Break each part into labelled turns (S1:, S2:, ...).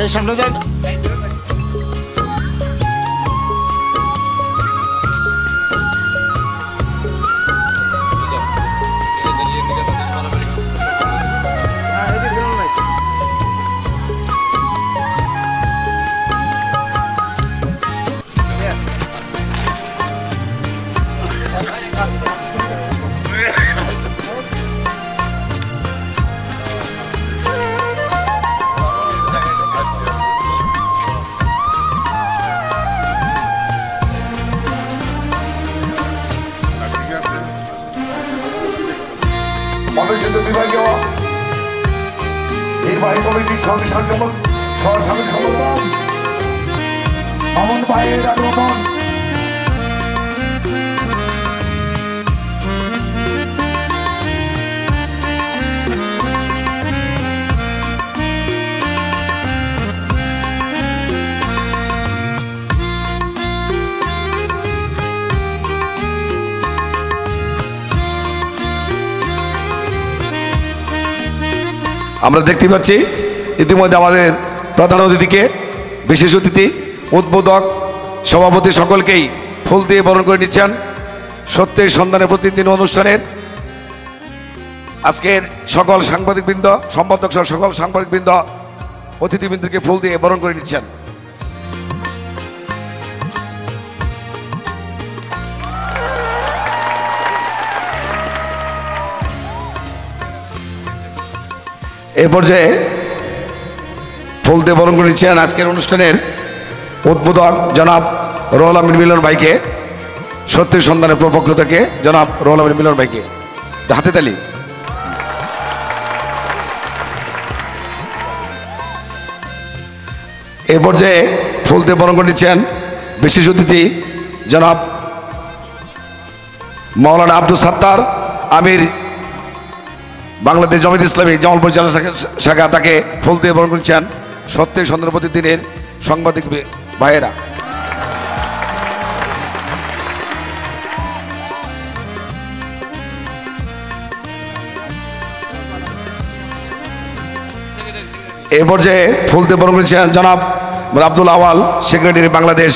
S1: এই সামনে যান।
S2: বিভাগীয় নির্বাহী কমিটির সদস্য সহসাময়িক সম্পাদক মামুন ভাইয়ের আগমন
S3: আমরা দেখতে পাচ্ছি ইতিমধ্যে আমাদের প্রধান অতিথিকে, বিশেষ অতিথি, উদ্বোধক, সভাপতি সকলকেই ফুল দিয়ে বরণ করে নিচ্ছেন। সত্যের সন্ধানে প্রতিদিন অনুষ্ঠানের আজকের সকল সাংবাদিকবৃন্দ, সম্পাদক সহ সকল সাংবাদিকবৃন্দ অতিথিবৃন্দকে ফুল দিয়ে বরণ করে নিচ্ছেন। এই পর্যায়ে ফুল দিয়ে বরণ করে নিচ্ছেন আজকের অনুষ্ঠানের উদ্বোধক জনাব রুহুল আমিন মিলন ভাইকে, সত্যের সন্ধানের পক্ষ থেকে জনাব রুহুল আমিন মিলন ভাইকে হাতে তালি। এই পর্যায়ে ফুল দিয়ে বরণ করে নিচ্ছেন বিশেষ অতিথি জনাব মাওলানা আব্দুল সাত্তার আমির, বাংলাদেশ জামায়াত ইসলামী জামালপুর জেলা শাখা, তাকে ফুল দিয়ে বরণ করছেন সত্যের সন্ধানের প্রতিদিনের সাংবাদিক ভাইয়েরা। এই পর্যায়ে ফুল দিয়ে বরণ করছেন জনাব আব্দুল আওয়াল, সেক্রেটারি বাংলাদেশ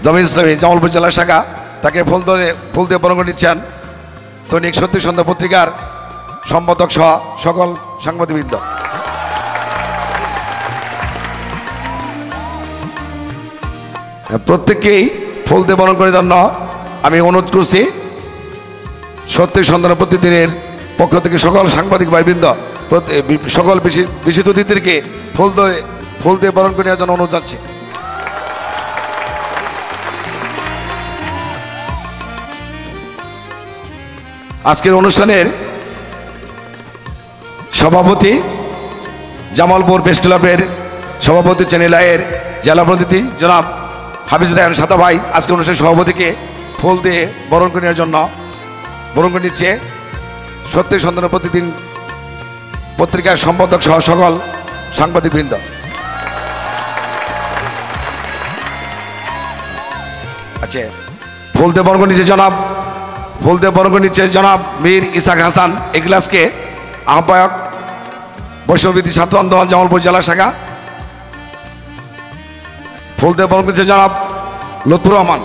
S3: জামায়াত ইসলামী জামালপুর জেলা শাখা, তাকে ফুল দিয়ে বরণ করে নিচ্ছেন দৈনিক সত্যের সন্ধ্যা পত্রিকার সম্পাদক সহ সকল সাংবাদিকবৃন্দ। প্রত্যেককেই ফুল দিয়ে বরণ করার জন্য আমি অনুরোধ করছি। সত্যের সন্ধানের প্রতিদিনের পক্ষ থেকে সকল সাংবাদিক ভাইবৃন্দ, সকল বিশেষ অতিথিদেরকে ফুল দিয়ে বরণ করে নেওয়ার জন্য অনুরোধ জানাচ্ছি। আজকের অনুষ্ঠানের সভাপতি, জামালপুর প্রেস ক্লাবের সভাপতি, চ্যানেল আইয়ের জেলা প্রতিনিধি জনাব হাফিজ রায়হান সাদা ভাই আজকের অনুষ্ঠানের সভাপতিকে ফুল দিয়ে বরণ করে নেওয়ার জন্য বরণ করে নিচ্ছে সত্যের সন্ধানের প্রতিদিন পত্রিকার সম্পাদক সহ সকল সাংবাদিকবৃন্দ। আচ্ছা, ফুল দিয়ে বরণ করে নিচ্ছে জনাব মীর ইসাক হাসান এগলাসকে, আহ্বায়ক বৈষ্ণবীতি ছাত্র আন্দোলন জামালপুর জেলা শাখা। ফুল দিয়ে বরণ করছে জনাব লুৎফুর রহমান,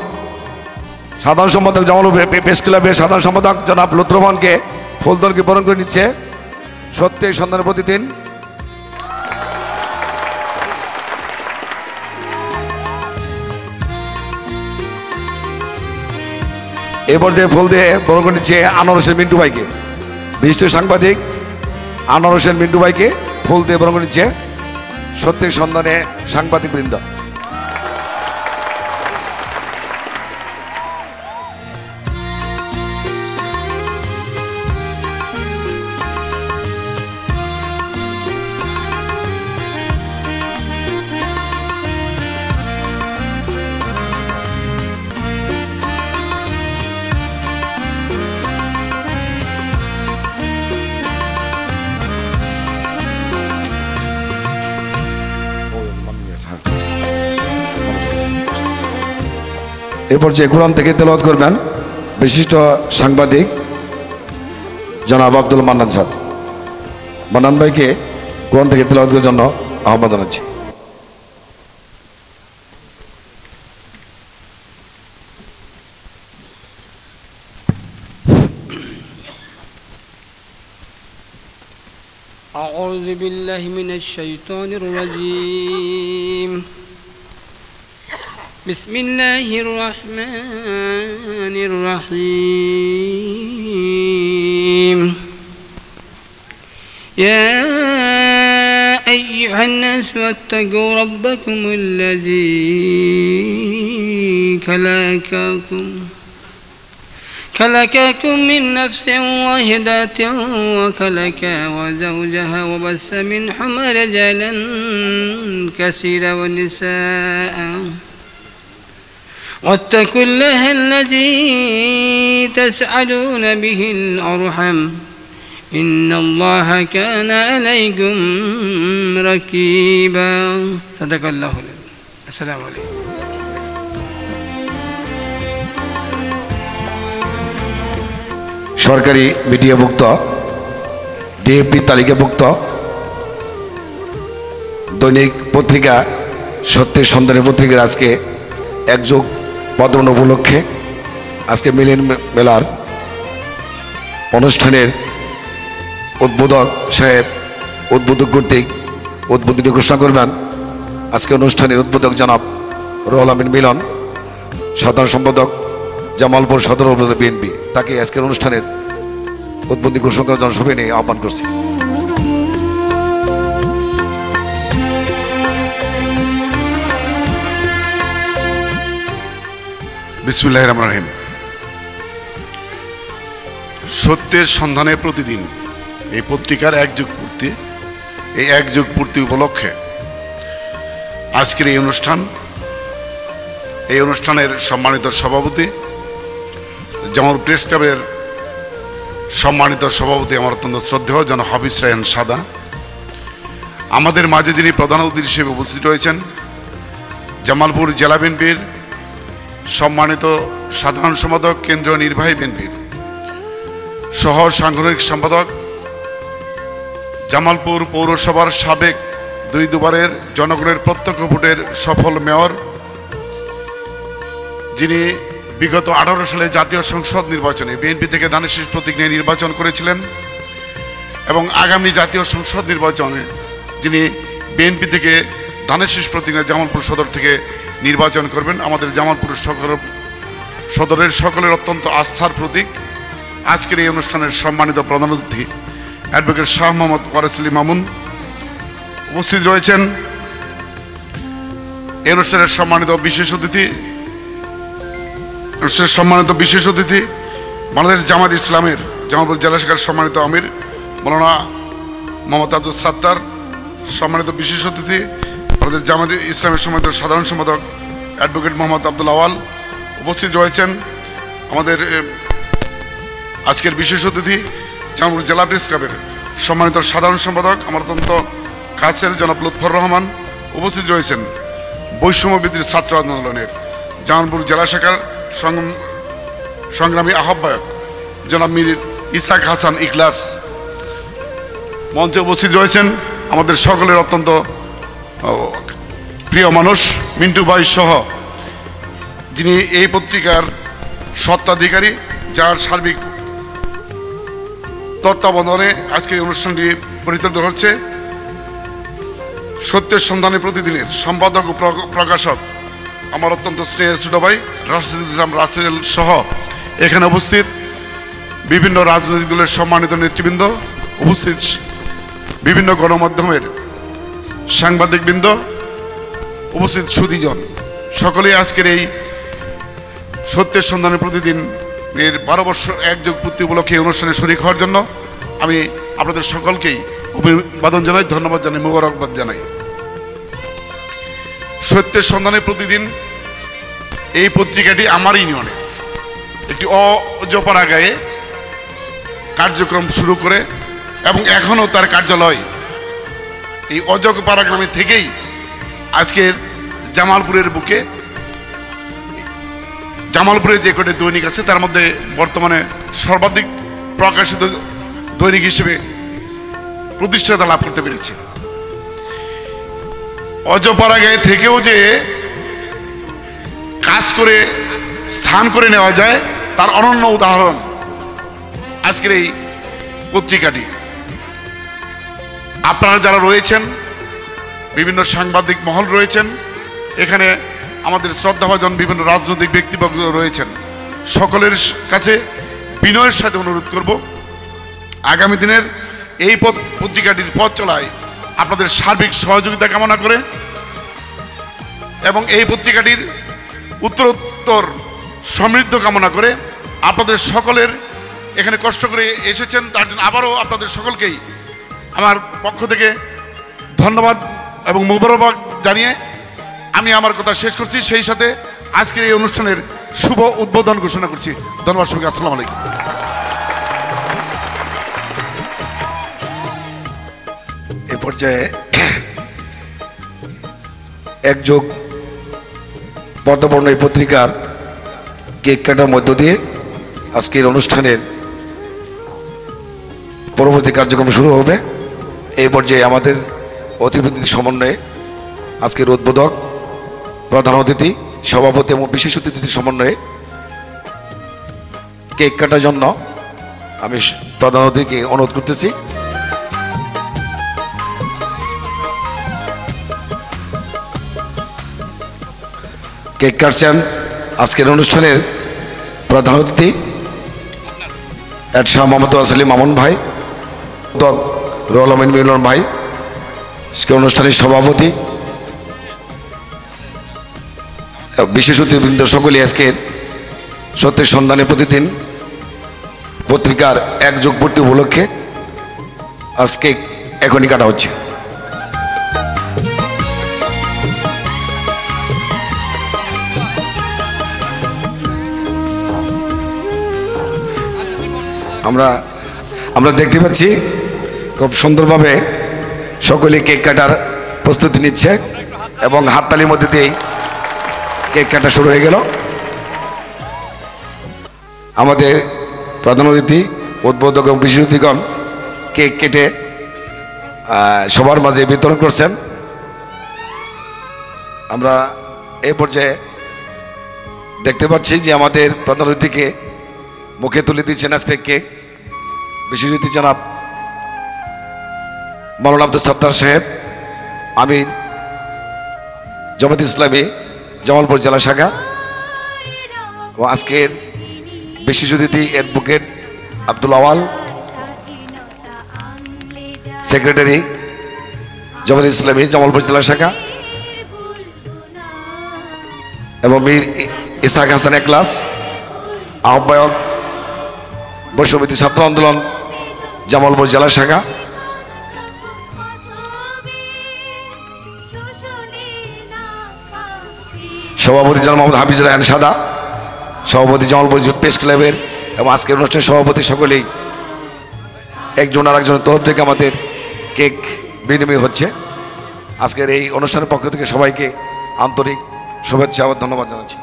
S3: সাধারণ সম্পাদক জামালপুর প্রেস ক্লাবের সাধারণ সম্পাদক জনাব লুৎফুর রহমানকে ফুল দিয়ে বরণ করে নিচ্ছে সত্যের সন্ধানের প্রতিদিন। এ পর্যায়ে ফুল দিয়ে বরণ করে নিচ্ছে আনোয়ার হোসেন মিন্টু ভাইকে, বিশিষ্ট সাংবাদিক আনোয়ার হোসেন মিন্টু ভাইকে ফুল দিয়ে বরণ করে নিচ্ছে সত্যের সন্ধানে সাংবাদিকবৃন্দ। এ পর্যায়ে কোরআন থেকে তেলাওয়াত করবেন বিশিষ্ট সাংবাদিক জনাব আব্দুল মান্নান স্যার। মান্নান ভাইকে কোরআন থেকে তেলাওয়াত করার জন্য আহ্বান জানাচ্ছি।
S4: أعوذ بالله من الشيطان الرجيم. بسم الله الرحمن الرحيم. يا أيها الناس اتقوا ربكم الذي خلقكم من نفس واحدة وخلق وزوجها وبث منهما رجالا كثيرا ونساء واتقوا الله الذي تسألون به الأرحم إن الله كان عليكم رقيبا. صدق الله العظيم. السلام عليكم.
S3: সরকারি মিডিয়াভুক্ত ডিএপি তালিকাভুক্ত দৈনিক পত্রিকা সত্যের সন্ধানের পত্রিকার আজকে একযোগ বর্তমান উপলক্ষে আজকে মিলন মেলার অনুষ্ঠানের উদ্বোধক সাহেব উদ্বোধক কর্তৃক উদ্বোধনী ঘোষণা করবেন। আজকে অনুষ্ঠানের উদ্বোধক জনাব রুহুল আমিন মিলন, সাধারণ সম্পাদক জামালপুর সদর উপজেলা বিএনপি, তাকে আজকের অনুষ্ঠানের উদ্বোধনী ঘোষণা করার জন্য সবাই নিয়ে আহ্বান করছি।
S1: বিসমিল্লাহির রহমানির রহিম। সত্যের সন্ধানে প্রতিদিন এই পত্রিকার একযুগ পূর্তি, এই একযুগ পূর্তি উপলক্ষে আজকের এই অনুষ্ঠানের সম্মানিত সভাপতি, জামাল প্রেস ক্লাবের সম্মানিত সভাপতি আমার অত্যন্ত শ্রদ্ধেয় জনাব হাফিজ রায়হান সাদা, আমাদের মাঝে যিনি প্রধান অতিথি হিসেবে উপস্থিত রয়েছেন জামালপুর জেলা বিএনপির সম্মানিত সাধারণ সম্পাদক, কেন্দ্রীয় নির্বাহী বিএনপির সহ সাংগঠনিক সম্পাদক, জামালপুর পৌরসভার সাবেক দুবারের জনগণের প্রত্যক্ষ ভোটের সফল মেয়র, যিনি বিগত 18 সালে জাতীয় সংসদ নির্বাচনে বিএনপি থেকে ধানের শীষ প্রতীক নিয়ে নির্বাচন করেছিলেন এবং আগামী জাতীয় সংসদ নির্বাচনে যিনি বিএনপি থেকে ধানের শীষ প্রতীক নিয়ে জামালপুর সদর থেকে নির্বাচন করবেন, আমাদের জামালপুর সদরের সকলের অত্যন্ত আস্থার প্রতীক। আজকের এই অনুষ্ঠানের সম্মানিত প্রধান অতিথি অ্যাডভোকেট শাহ মোহাম্মদ ওয়ারেস আলী মামুন উপস্থিত রয়েছেন। এই অনুষ্ঠানের সম্মানিত বিশেষ অতিথি বাংলাদেশ জামাত ইসলামের জামালপুর জেলা শাখার সম্মানিত আমির মৌলানা মোহাম্মদ আব্দুল সাত্তার, সম্মানিত বিশেষ অতিথি বাংলাদেশ জামাত ইসলামের সম্মানিত সাধারণ সম্পাদক অ্যাডভোকেট মোহাম্মদ আব্দুল আওয়াল উপস্থিত রয়েছেন। আমাদের আজকের বিশেষ অতিথি জামালপুর জেলা প্রেস ক্লাবের সম্মানিত সাধারণ সম্পাদক আমার অত্যন্ত কাছের জনাব লুৎফর রহমান উপস্থিত রয়েছেন। বৈষম্য বিরোধী ছাত্র আন্দোলনের জামালপুর জেলা শাখার সংগ্রামী আহ্বায়ক জনাব মীর ইসাক হাসান ইখলাস মঞ্চে উপস্থিত রয়েছেন। আমাদের সকলের অত্যন্ত প্রিয় মানুষ মিন্টু ভাই সহ, যিনি এই পত্রিকার স্বত্বাধিকারী, যার সার্বিক তত্ত্বাবধানে আজকে এই অনুষ্ঠানটি পরিচালিত হচ্ছে। সত্যের সন্ধানে প্রতিদিনের সম্পাদক ও প্রকাশক আমার অত্যন্ত স্নেহের ছোট ভাই রাশিদুল ইসলাম রাসেল সহ এখানে উপস্থিত বিভিন্ন রাজনৈতিক দলের সম্মানিত নেতৃবৃন্দ, উপস্থিত বিভিন্ন গণমাধ্যমের সাংবাদিকবৃন্দ, উপস্থিত সুধীজন, সকলেই আজকের এই সত্যের সন্ধানে প্রতিদিন এর 12 বছর একযোগ পূর্তি উপলক্ষে এই অনুষ্ঠানে শরীক হওয়ার জন্য আমি আপনাদের সকলকেই অভিবাদন জানাই, ধন্যবাদ জানাই, মোবারকবাদ জানাই। সত্যের সন্ধানে প্রতিদিন এই পত্রিকাটি আমার ইউনিয়নে একটি অজপাড়া গায়ে কার্যক্রম শুরু করে এবং এখনও তার কার্যালয় এই অজপাড়া গ্রামে থেকেই আজকের জামালপুরের বুকে, জামালপুরে যে কটি দৈনিক আছে তার মধ্যে বর্তমানে সর্বাধিক প্রকাশিত দৈনিক হিসেবে প্রতিষ্ঠাতা লাভ করতে পেরেছে। অজপাড়াগাঁয়ে থেকেও যে কাজ করে স্থান করে নেওয়া যায় তার অনন্য উদাহরণ আজকের এই পত্রিকাটি। আপনারা যারা রয়েছেন, বিভিন্ন সাংবাদিক মহল রয়েছেন, এখানে আমাদের শ্রদ্ধাভাজন বিভিন্ন রাজনৈতিক ব্যক্তিবর্গ রয়েছেন, সকলের কাছে বিনয়ের সাথে অনুরোধ করব আগামী দিনের এই পত্রিকাটির পথ চলায় আপনাদের সার্বিক সহযোগিতা কামনা করে এবং এই পত্রিকাটির উত্তরোত্তর সমৃদ্ধ কামনা করে আপনাদের সকলের এখানে কষ্ট করে এসেছেন তার জন্য আবারও আপনাদের সকলকেই আমার পক্ষ থেকে ধন্যবাদ এবং মোবারকবাদ জানিয়ে আমি আমার কথা শেষ করছি। সেই সাথে আজকের এই অনুষ্ঠানের শুভ উদ্বোধন ঘোষণা করছি। ধন্যবাদ সবাইকে। আসসালামু আলাইকুম।
S3: এ পর্যায়ে একযোগ পদ্মবর্ণ এই পত্রিকার কেক কাটার মধ্য দিয়ে আজকের অনুষ্ঠানের পরবর্তী কার্যক্রম শুরু হবে। এই পর্যায়ে আমাদের অতিথি সমন্বয়ে আজকের উদ্বোধক, প্রধান অতিথি, সভাপতি এবং বিশেষ অতিথির সমন্বয়ে কেক কাটার জন্য আমি প্রধান অতিথিকে অনুরোধ করতেছি। কেক কাটছেন আজকের অনুষ্ঠানের প্রধান অতিথি শাহ মোহাম্মদ আসলিম মামুন ভাই, রুহুল আমিন মিলন ভাই, আজকের অনুষ্ঠানের সভাপতি, বিশেষ অতিথিবৃন্দ সকলে আজকের সত্যের সন্ধানে প্রতিদিন পত্রিকার একযোগ পূর্তি উপলক্ষে আজকে এখনই কাটা হচ্ছে। আমরা দেখতে পাচ্ছি খুব সুন্দরভাবে সকলে কেক কাটার প্রস্তুতি নিচ্ছে এবং হাততালির মধ্যে দিয়েই কেক কাটা শুরু হয়ে গেল। আমাদের প্রধান অতিথি, উদ্বোধক এবং বিশেষ অতিথিগণ কেক কেটে সবার মাঝে বিতরণ করছেন। আমরা এই পর্যায়ে দেখতে পাচ্ছি যে আমাদের প্রধান অতিথিকে মুখে তুলে দিচ্ছেন আজকে কেক বিশেষ অতিথি জনাব মাওলানা আব্দুল সাত্তার সাহেব, আমির জামাত ইসলামী জামালপুর জেলা শাখা, ও আজকের বিশেষ অতিথি অ্যাডভোকেট আব্দুল আওয়াল, সেক্রেটারি জামাত ইসলামী জামালপুর জেলা শাখা, এবং মীর ইসাক হাসান একলাস, আহ্বায়ক বৈষম্যবিরোধী ছাত্র আন্দোলন জামালপুর জেলা শাখা, সভাপতি জনাব মোহাম্মদ হাফিজ রায়হান সাদা, সভাপতি জামালপুর প্রেস ক্লাবের এবং আজকের অনুষ্ঠানের সভাপতি সকলেই একজন আর একজনের তরফ থেকে আমাদের কেক বিনিময় হচ্ছে। আজকের এই অনুষ্ঠানের পক্ষ থেকে সবাইকে আন্তরিক শুভেচ্ছা ও ধন্যবাদ জানাচ্ছি।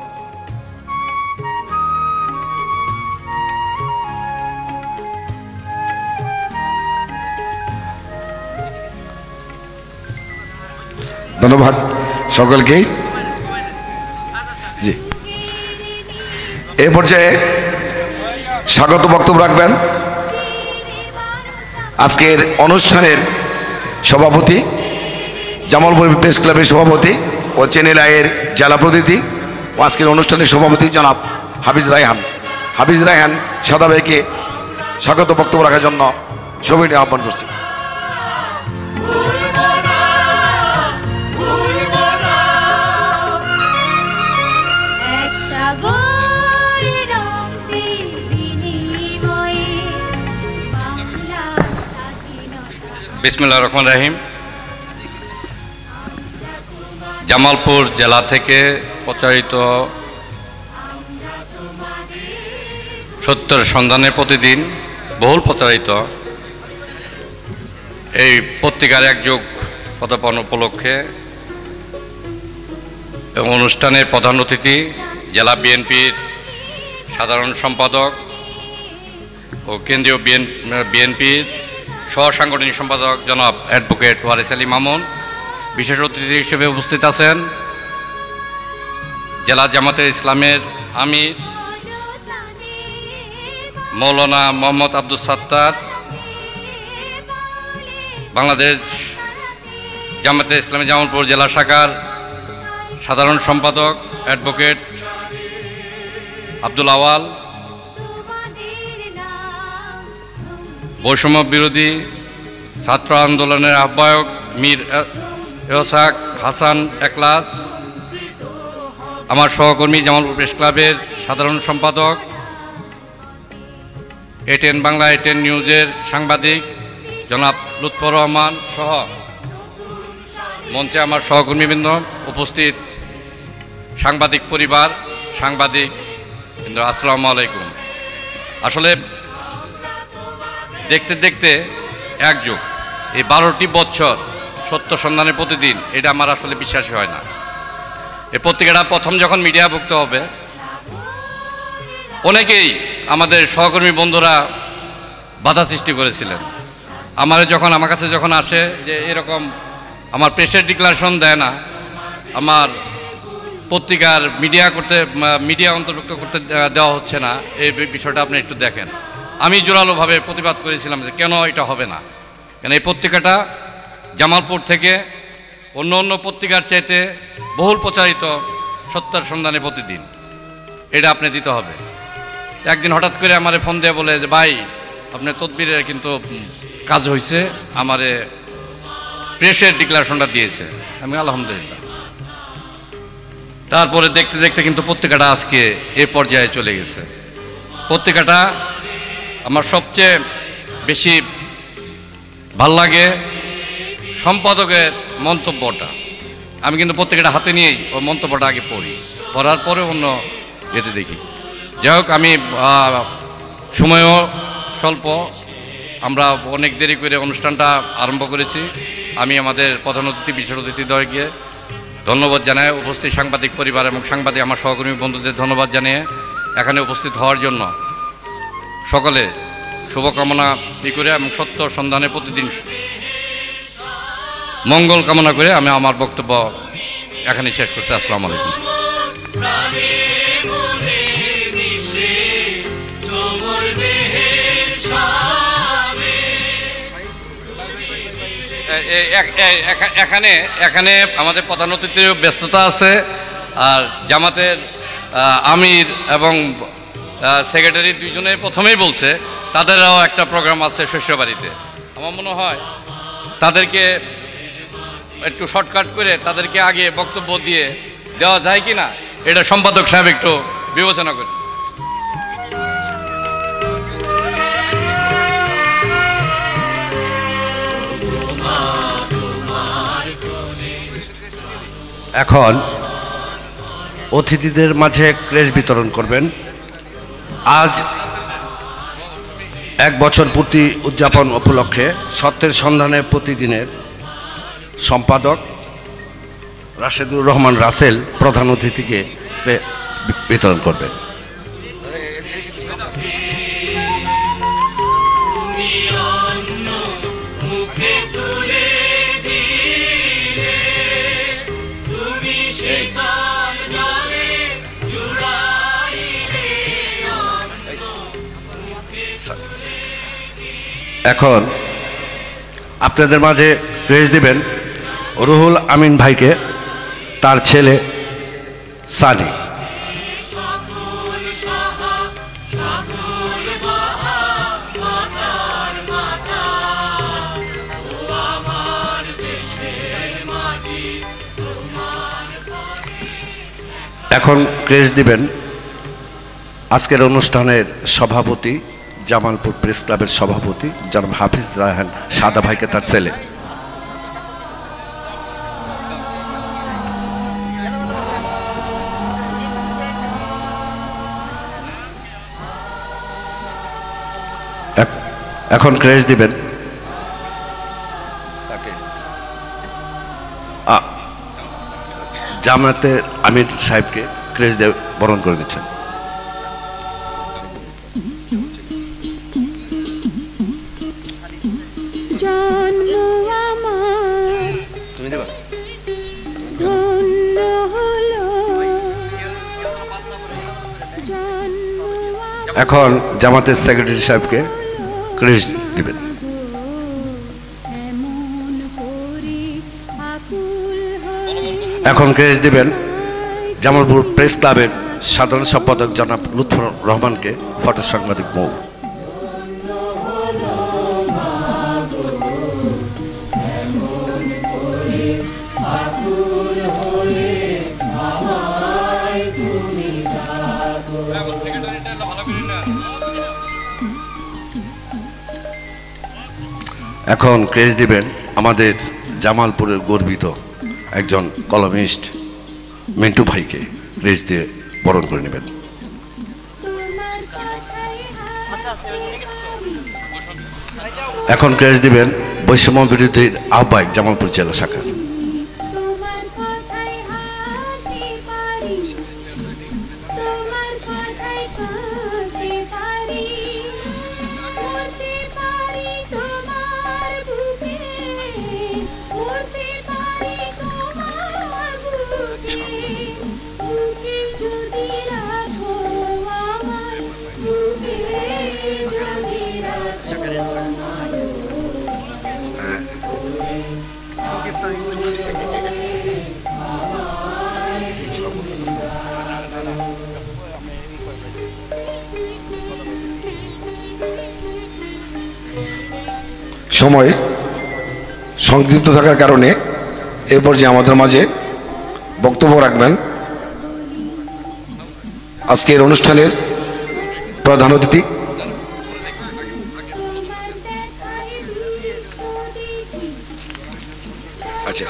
S3: ধন্যবাদ সকলকেই। জি, এ পর্যায়ে স্বাগত বক্তব্য রাখবেন আজকের অনুষ্ঠানের সভাপতি, জামালপুর প্রেস ক্লাবের সভাপতি ও চেন্নাইয়ের জেলা প্রতিনিধি ও আজকের অনুষ্ঠানের সভাপতি জনাব হাফিজ রায়হান সাদা ভাইকে স্বাগত বক্তব্য রাখার জন্য সবিনয় আহ্বান করছি।
S5: বিসমিল্লাহির রহমানির রহিম। জামালপুর জেলা থেকে প্রচারিত সত্যের সন্ধানে প্রতিদিন বহুল প্রচারিত এই পত্রিকার একযোগ পদার্পণ উপলক্ষে এবং অনুষ্ঠানের প্রধান অতিথি জেলা বিএনপির সাধারণ সম্পাদক ও কেন্দ্রীয় বিএনপির সহ সাংগঠনিক সম্পাদক জনাব অ্যাডভোকেট ওয়ারিস আলী মামুন, বিশেষ অতিথি হিসেবে উপস্থিত আছেন জেলা জামাতে ইসলামের আমির মৌলানা মোহাম্মদ আব্দুল সাত্তার, বাংলাদেশ জামাতে ইসলামী জামালপুর জেলা শাখার সাধারণ সম্পাদক অ্যাডভোকেট আব্দুল আওয়াল, বৈষম্য বিরোধী ছাত্র আন্দোলনের আহ্বায়ক মীর এহসাক হাসান একলাস, আমার সহকর্মী জামালপুর প্রেস ক্লাবের সাধারণ সম্পাদক, এটেন বাংলা এটেন নিউজের সাংবাদিক জনাব লুৎফর রহমান সহ মঞ্চে আমার সহকর্মীবৃন্দ, উপস্থিত সাংবাদিক পরিবার, সাংবাদিক বৃন্দ, আসসালামু আলাইকুম। আসলে দেখতে দেখতে এক যুগ, এই 12টি বছর সত্য সন্ধানে প্রতিদিন, এটা আমার আসলে বিশ্বাসই হয় না। এই পত্রিকাটা প্রথম যখন মিডিয়াভুক্ত হবে, অনেকেই আমাদের সহকর্মী বন্ধুরা বাধা সৃষ্টি করেছিলেন। আমার কাছে যখন আসে যে এরকম আমার প্রেসের ডিক্লারেশন দেয় না, আমার পত্রিকার মিডিয়া অন্তর্ভুক্ত করতে দেওয়া হচ্ছে না, এই বিষয়টা আপনি একটু দেখেন। আমি জোরালোভাবে প্রতিবাদ করেছিলাম যে কেন এটা হবে না, কেন এই পত্রিকাটা জামালপুর থেকে অন্য অন্য পত্রিকার চাইতে বহুল প্রচারিত, সত্যের সন্ধানে প্রতিদিন, এটা আপনি দিতে হবে। একদিন হঠাৎ করে আমারে ফোন দিয়ে বলে যে ভাই আপনার তদবিরের কিন্তু কাজ হয়েছে, আমারে প্রেসের ডিক্লারেশনটা দিয়েছে। আমি আলহামদুলিল্লাহ। তারপরে দেখতে দেখতে কিন্তু পত্রিকাটা আজকে এ পর্যায়ে চলে গেছে। পত্রিকাটা আমার সবচেয়ে বেশি ভাল লাগে সম্পাদকের মন্তব্যটা। আমি কিন্তু পত্রিকাটা হাতে নিয়েই ওই মন্তব্যটা আগে পড়ি, পড়ার পরে অন্য এতে দেখি। যাই হোক, আমি সময়ও স্বল্প, আমরা অনেক দেরি করে অনুষ্ঠানটা আরম্ভ করেছি। আমি আমাদের প্রধান অতিথি, বিশেষ অতিথিদ্বয়কে ধন্যবাদ জানাই, উপস্থিত সাংবাদিক পরিবার এবং সাংবাদিক আমার সহকর্মী বন্ধুদের ধন্যবাদ জানিয়ে এখানে উপস্থিত হওয়ার জন্য সকলে শুভকামনা করে এবং সত্য সন্ধানে প্রতিদিন মঙ্গল কামনা করে আমি আমার বক্তব্য এখানে শেষ করছি। আসসালামু আলাইকুম। এখানে আমাদের প্রধান অতিথির ব্যস্ততা আছে, আর জামাতের আমির এবং সেক্রেটারি দুজনে প্রথমেই বলছে তাদেরও একটা প্রোগ্রাম আছে শস্যবাড়িতে। আমার মনে হয় তাদেরকে একটু শর্টকাট করে তাদেরকে আগে বক্তব্য দিয়ে দেওয়া যায় কি না, এটা সম্পাদক সাহেব একটু বিবেচনা করে।
S6: এখন অতিথিদের মাঝে ক্রেস্ট বিতরণ করবেন। আজ 1 বছর পূর্তি উদযাপন উপলক্ষে সত্যের সন্ধানে প্রতিদিনের সম্পাদক রাশেদুর রহমান রাসেল প্রধান অতিথিকে বিতরণ করবেন। এখন আপনাদের মাঝে ক্রেস্ট দিবেন রুহুল আমিন ভাইকে, তার ছেলে সানি। এখন ক্রেস্ট দিবেন আজকের অনুষ্ঠানের সভাপতি, জামালপুর প্রেস ক্লাবের সভাপতি জনাব হাফিজ রায়হান সাদা ভাইকে, তার ছেলে। এখন ক্রেস্ট দিবেন জামাতের আমির সাহেবকে, ক্রেস্ট দিয়ে বরণ করে দিচ্ছেন। তুমি দেবা এখন জামাতের সেক্রেটারি সাহেবকে ক্রেজ দিবেন। এখন ক্রেজ দিবেন জামালপুর প্রেস ক্লাবের সাধারণ সম্পাদক জনাব লুৎফর রহমানকে, ফটো সাংবাদিক মৌ। এখন ক্রেজ দিবেন আমাদের জামালপুরের গর্বিত একজন কলামিস্ট মিন্টু ভাইকে, ক্রেজ দিয়ে বরণ করে নেবেন। এখন ক্রেজ দিবেন বৈষম্য বিরোধীর আহ্বায়ক জামালপুর জেলা শাখা।
S3: সময় সংক্ষিপ্ত থাকার কারণে এই পর্যায়ে আমাদের মাঝে বক্তব্য রাখবেন আজকের অনুষ্ঠানের প্রধান অতিথি আচ্ছা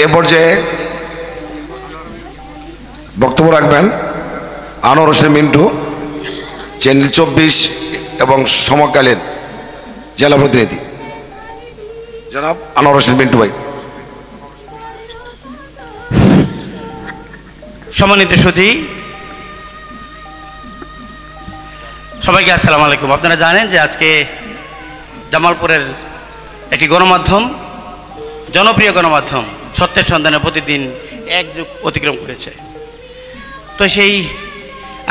S3: এ পর্যায়ে বক্তব্য রাখবেন আনোয়ার হোসেন মিন্টু, চ্যানেল 24 এবং সমকালের জেলা প্রতিনিধি জনাব আনোয়ার হোসেন মিন্টু ভাই।
S7: সম্মানিত সুধী, সবাইকে আসসালামু আলাইকুম। আপনারা জানেন যে আজকে জামালপুরের একটি গণমাধ্যম, জনপ্রিয় গণমাধ্যম সত্যের সন্ধানে প্রতিদিন এক যুগ অতিক্রম করেছে। তো সেই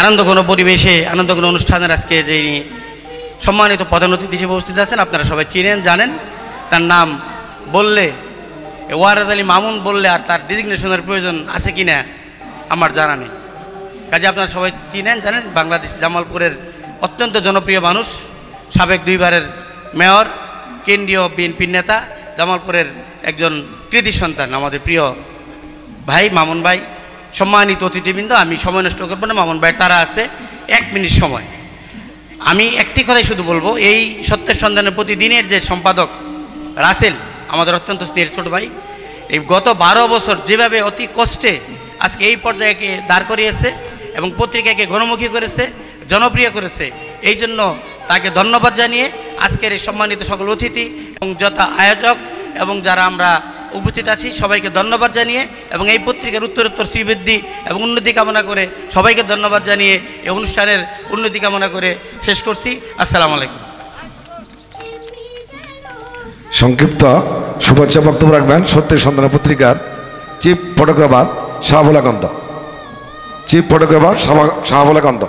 S7: আনন্দঘন পরিবেশে, আনন্দঘন অনুষ্ঠানের আজকে যিনি সম্মানিত প্রধান অতিথি হিসেবে উপস্থিত আছেন, আপনারা সবাই চিনেন, জানেন। তার নাম বললে, ওয়ারাজ আলী মামুন বললে আর তার ডিজিগনেশনের প্রয়োজন আছে কি না আমার জানা নেই। কাজে আপনারা সবাই চিনেন, জানেন। বাংলাদেশ জামালপুরের অত্যন্ত জনপ্রিয় মানুষ, সাবেক 2 বারের মেয়র, কেন্দ্রীয় বিএনপির নেতা, জামালপুরের একজন কৃতি সন্তান, আমাদের প্রিয় ভাই মামুন ভাই। সম্মানিত অতিথিবৃন্দ, আমি সময় নষ্ট করবো না, মামুন ভাই তারা আছে 1 মিনিট সময়। আমি একটি কথাই শুধু বলবো, এই সত্যের সন্ধানের প্রতিদিনের যে সম্পাদক রাসেল, আমাদের অত্যন্ত স্নেহের ছোট ভাই, এই গত 12 বছর যেভাবে অতি কষ্টে আজকে এই পর্যায়ে দাঁড় করিয়েছে এবং পত্রিকাকে গণমুখী করেছে, জনপ্রিয় করেছে, এই জন্য তাকে ধন্যবাদ জানিয়ে আজকের এই সম্মানিত সকল অতিথি এবং যথা আয়োজক এবং যারা আমরা উপস্থিত আছি সবাইকে ধন্যবাদ জানিয়ে এবং এই পত্রিকার উত্তরোত্তর শ্রীবৃদ্ধি এবং উন্নতি কামনা করে সবাইকে ধন্যবাদ জানিয়ে এই অনুষ্ঠানের উন্নতি কামনা করে শেষ করছি। আসসালামু আলাইকুম।
S3: সংক্ষিপ্ত শুভেচ্ছা বক্তব্য রাখবেন সত্যের সন্ধান পত্রিকার চিফ ফটোগ্রাফার শাহফুলা কান্ত। চিফ ফটোগ্রাফার শাহফুলা কান্ত।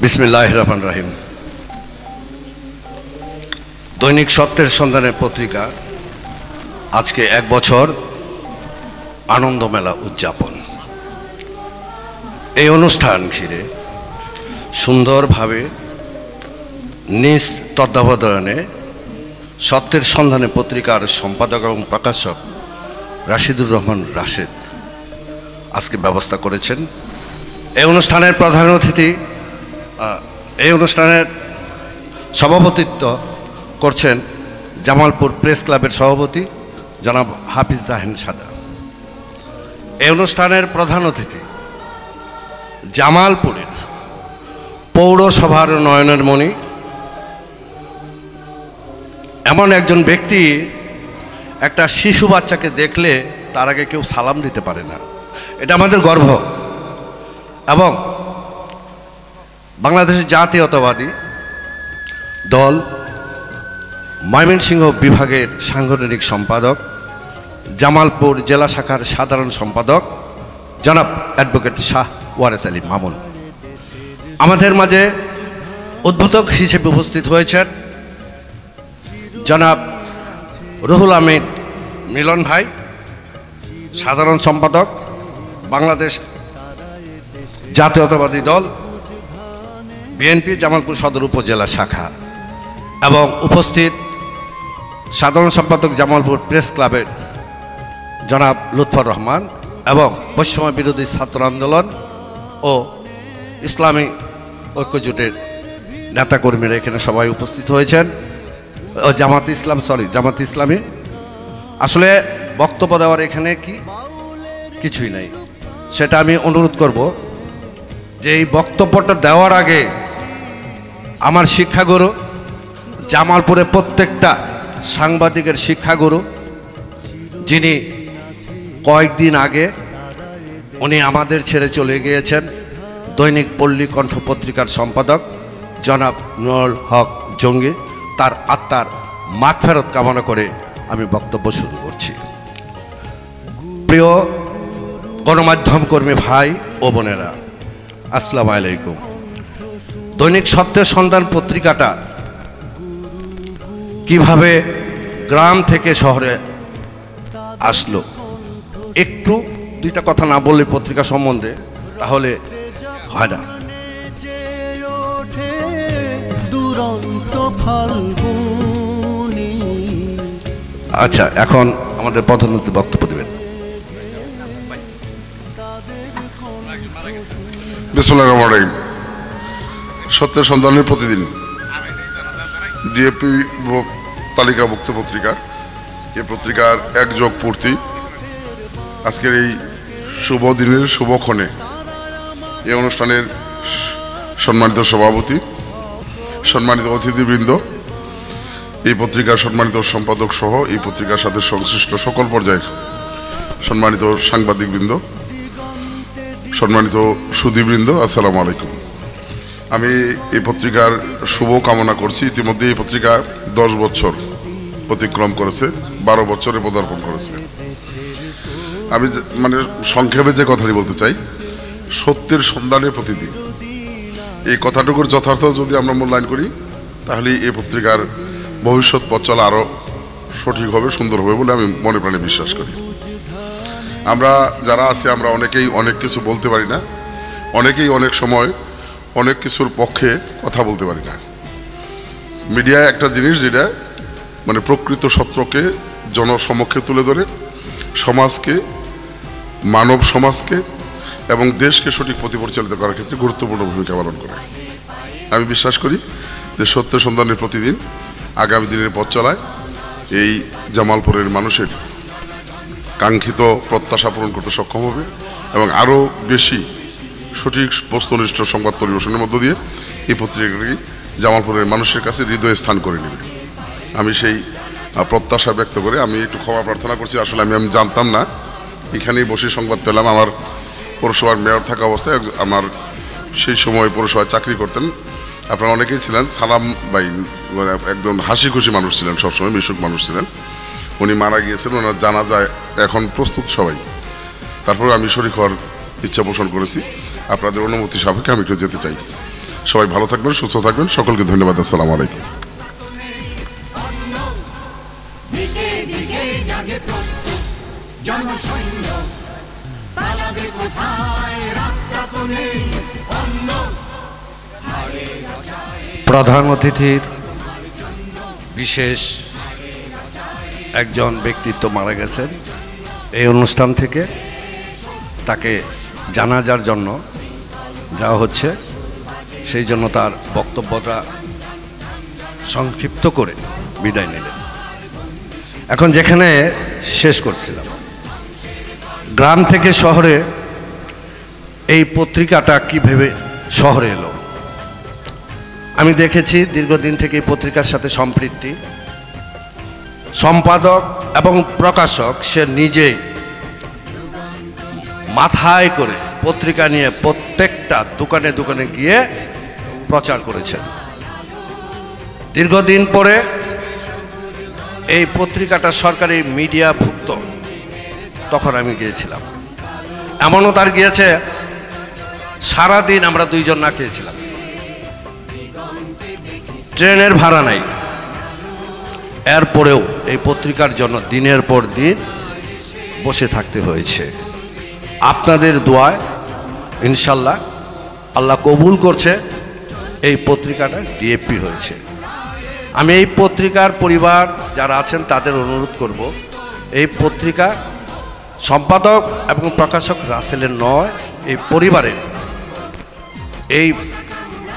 S6: বিসমিল্লাহির রহমানির রহিম। দৈনিক সত্যের সন্ধানের পত্রিকা আজকে 1 বছর আনন্দ মেলা উদযাপন। এই অনুষ্ঠান ঘিরে সুন্দরভাবে নিজ তত্ত্বাবধানে সত্যের সন্ধানে পত্রিকার সম্পাদক এবং প্রকাশক রাশিদুর রহমান রাশেদ আজকে ব্যবস্থা করেছেন। এই অনুষ্ঠানের প্রধান অতিথি, এই অনুষ্ঠানের সভাপতিত্ব করছেন জামালপুর প্রেস ক্লাবের সভাপতি জনাব হাফিজ রায়হান সাদা। এই অনুষ্ঠানের প্রধান অতিথি জামালপুরের পৌরসভার নয়নের মণি, এমন একজন ব্যক্তি, একটা শিশু বাচ্চাকে দেখলে তার আগে কেউ সালাম দিতে পারে না, এটা আমাদের গর্ব। এবং বাংলাদেশের জাতীয়তাবাদী দল ময়মনসিংহ বিভাগের সাংগঠনিক সম্পাদক, জামালপুর জেলা শাখার সাধারণ সম্পাদক জনাব অ্যাডভোকেট শাহ ওয়ারেস আলী মামুন। আমাদের মাঝে উদ্বোধক হিসেবে উপস্থিত হয়েছেন জনাব রুহুল আমিন মিলন ভাই, সাধারণ সম্পাদক বাংলাদেশ জাতীয়তাবাদী দল বিএনপি জামালপুর সদর উপজেলা শাখা, এবং উপস্থিত সাধারণ সম্পাদক জামালপুর প্রেস ক্লাবের জনাব লুৎফর রহমান এবং বৈষম্য বিরোধী ছাত্র আন্দোলন ও ইসলামী ঐক্যজোটের নেতাকর্মীরা এখানে সবাই উপস্থিত হয়েছেন। ও জামাতে ইসলামী। আসলে বক্তব্য দেওয়ার এখানে কিছুই নাই, সেটা আমি অনুরোধ করব যে এই বক্তব্যটা দেওয়ার আগে আমার শিক্ষাগুরু, জামালপুরে প্রত্যেকটা সাংবাদিকের শিক্ষাগুরু, যিনি কয়েকদিন আগে উনি আমাদের ছেড়ে চলে গিয়েছেন, দৈনিক পল্লী কণ্ঠ পত্রিকার সম্পাদক জনাব নুরুল হক জঙ্গি, তার আত্মার মাগফিরাত কামনা করে আমি বক্তব্য শুরু করছি। প্রিয় গণমাধ্যম কর্মী ভাই ও বোনেরা, আসসালামু আলাইকুম। দৈনিক সত্যের সন্ধান পত্রিকাটা কিভাবে গ্রাম থেকে শহরে আসলো, একটু দুইটা কথা না বললে পত্রিকা সম্বন্ধে তাহলে হয় না। আচ্ছা, এখন আমাদের প্রধানমন্ত্রী বক্তব্য দেবেন।
S1: বিসমিল্লাহির রহমানির রহিম। সত্যের সন্ধানের প্রতিদিন ডিএপি তালিকাভুক্ত পত্রিকা, এই পত্রিকার একযোগ পূর্তি আজকের এই শুভ দিনের শুভক্ষণে এই অনুষ্ঠানের সম্মানিত সভাপতি, সম্মানিত অতিথিবৃন্দ, এই পত্রিকার সম্মানিত সম্পাদক সহ এই পত্রিকার সাথে সংশ্লিষ্ট সকল পর্যায়ের সম্মানিত সাংবাদিকবৃন্দ, সম্মানিত সুধীবৃন্দ, আসসালামু আলাইকুম। আমি এই পত্রিকার শুভ কামনা করছি। ইতিমধ্যে এই পত্রিকা 10 বছর অতিক্রম করেছে, 12 বছরে পদার্পণ করেছে। আমি সংক্ষেপে যে কথাটি বলতে চাই, সত্যের সন্ধানে প্রতিদিন, এই কথাটুকুর যথার্থ যদি আমরা মূল্যায়ন করি তাহলে এই পত্রিকার ভবিষ্যৎ পথ চলা আরও সঠিক হবে, সুন্দর হবে বলে আমি মনে প্রাণে বিশ্বাস করি। আমরা যারা আছি আমরা অনেকেই অনেক কিছু বলতে পারি না, অনেকেই অনেক সময় অনেক কিছুর পক্ষে কথা বলতে পারি না। মিডিয়া একটা জিনিস যেটা প্রকৃত সত্যকে জনসমক্ষে তুলে ধরে সমাজকে, মানব সমাজকে এবং দেশকে সঠিক পথে পরিচালিত করার ক্ষেত্রে গুরুত্বপূর্ণ ভূমিকা পালন করে। আমি বিশ্বাস করি যে সত্যের সন্ধানের প্রতিদিন আগামী দিনের পথ চলায় এই জামালপুরের মানুষের কাঙ্ক্ষিত প্রত্যাশা পূরণ করতে সক্ষম হবে এবং আরও বেশি সঠিক বস্তুনিষ্ঠ সংবাদ পরিবেশনের মধ্য দিয়ে এই পত্রিকাটি জামালপুরের মানুষের কাছে হৃদয়ে স্থান করে নেবে। আমি সেই প্রত্যাশা ব্যক্ত করে আমি একটু ক্ষমা প্রার্থনা করছি। আসলে আমি জানতাম না, এখানেই বসে সংবাদ পেলাম। আমার পৌরসভার মেয়র থাকা অবস্থায় আমার সেই সময় পৌরসভায় চাকরি করতেন, আপনারা অনেকেই ছিলেন, সালাম ভাই একদম হাসি খুশি মানুষ ছিলেন, সবসময় মিশুক মানুষ ছিলেন। উনি মারা গিয়েছেন, ওনার জানা যায় এখন প্রস্তুত সবাই। তারপরে আমি শরীক হওয়ার ইচ্ছা পোষণ করেছি। আপনাদের অনুমতি সাপেক্ষে আমি একটু যেতে চাই। সবাই ভালো থাকবেন, সুস্থ থাকবেন, সকলকে ধন্যবাদ। আসসালামু আলাইকুম।
S6: প্রধান অতিথির বিশেষ একজন ব্যক্তিত্ব মারা গেছেন। এই অনুষ্ঠান থেকে তাকে জানাজার জন্য যাওয়া হচ্ছে, সেই জন্য তার বক্তব্যটা সংক্ষিপ্ত করে বিদায় নিলেন। এখন যেখানে শেষ করছিলাম, গ্রাম থেকে শহরে এই পত্রিকাটা কীভাবে শহরে এলো আমি দেখেছি। দীর্ঘদিন থেকে এই পত্রিকার সাথে সম্পৃক্তি, সম্পাদক এবং প্রকাশক সে নিজেই মাথায় করে পত্রিকা নিয়ে প্রত্যেকটা দোকানে দোকানে গিয়ে প্রচার করেছেন। দীর্ঘদিন পরে এই পত্রিকাটা সরকারি মিডিয়াভুক্ত, তখন আমি গিয়েছিলাম। এমনও তার গিয়েছে সারাদিন আমরা দুইজন না খেয়েছিলাম, ট্রেনের ভাড়া নাই, এরপরেও এই পত্রিকার জন্য দিনের পর দিন বসে থাকতে হয়েছে। আপনাদের দোয়ায় ইনশাল্লাহ আল্লাহ কবুল করছে, এই পত্রিকাটা ডিএপি হয়েছে। আমি এই পত্রিকার পরিবার যারা আছেন তাদের অনুরোধ করব, এই পত্রিকা সম্পাদক এবং প্রকাশক রাসেলের নয়, এই পরিবারের, এই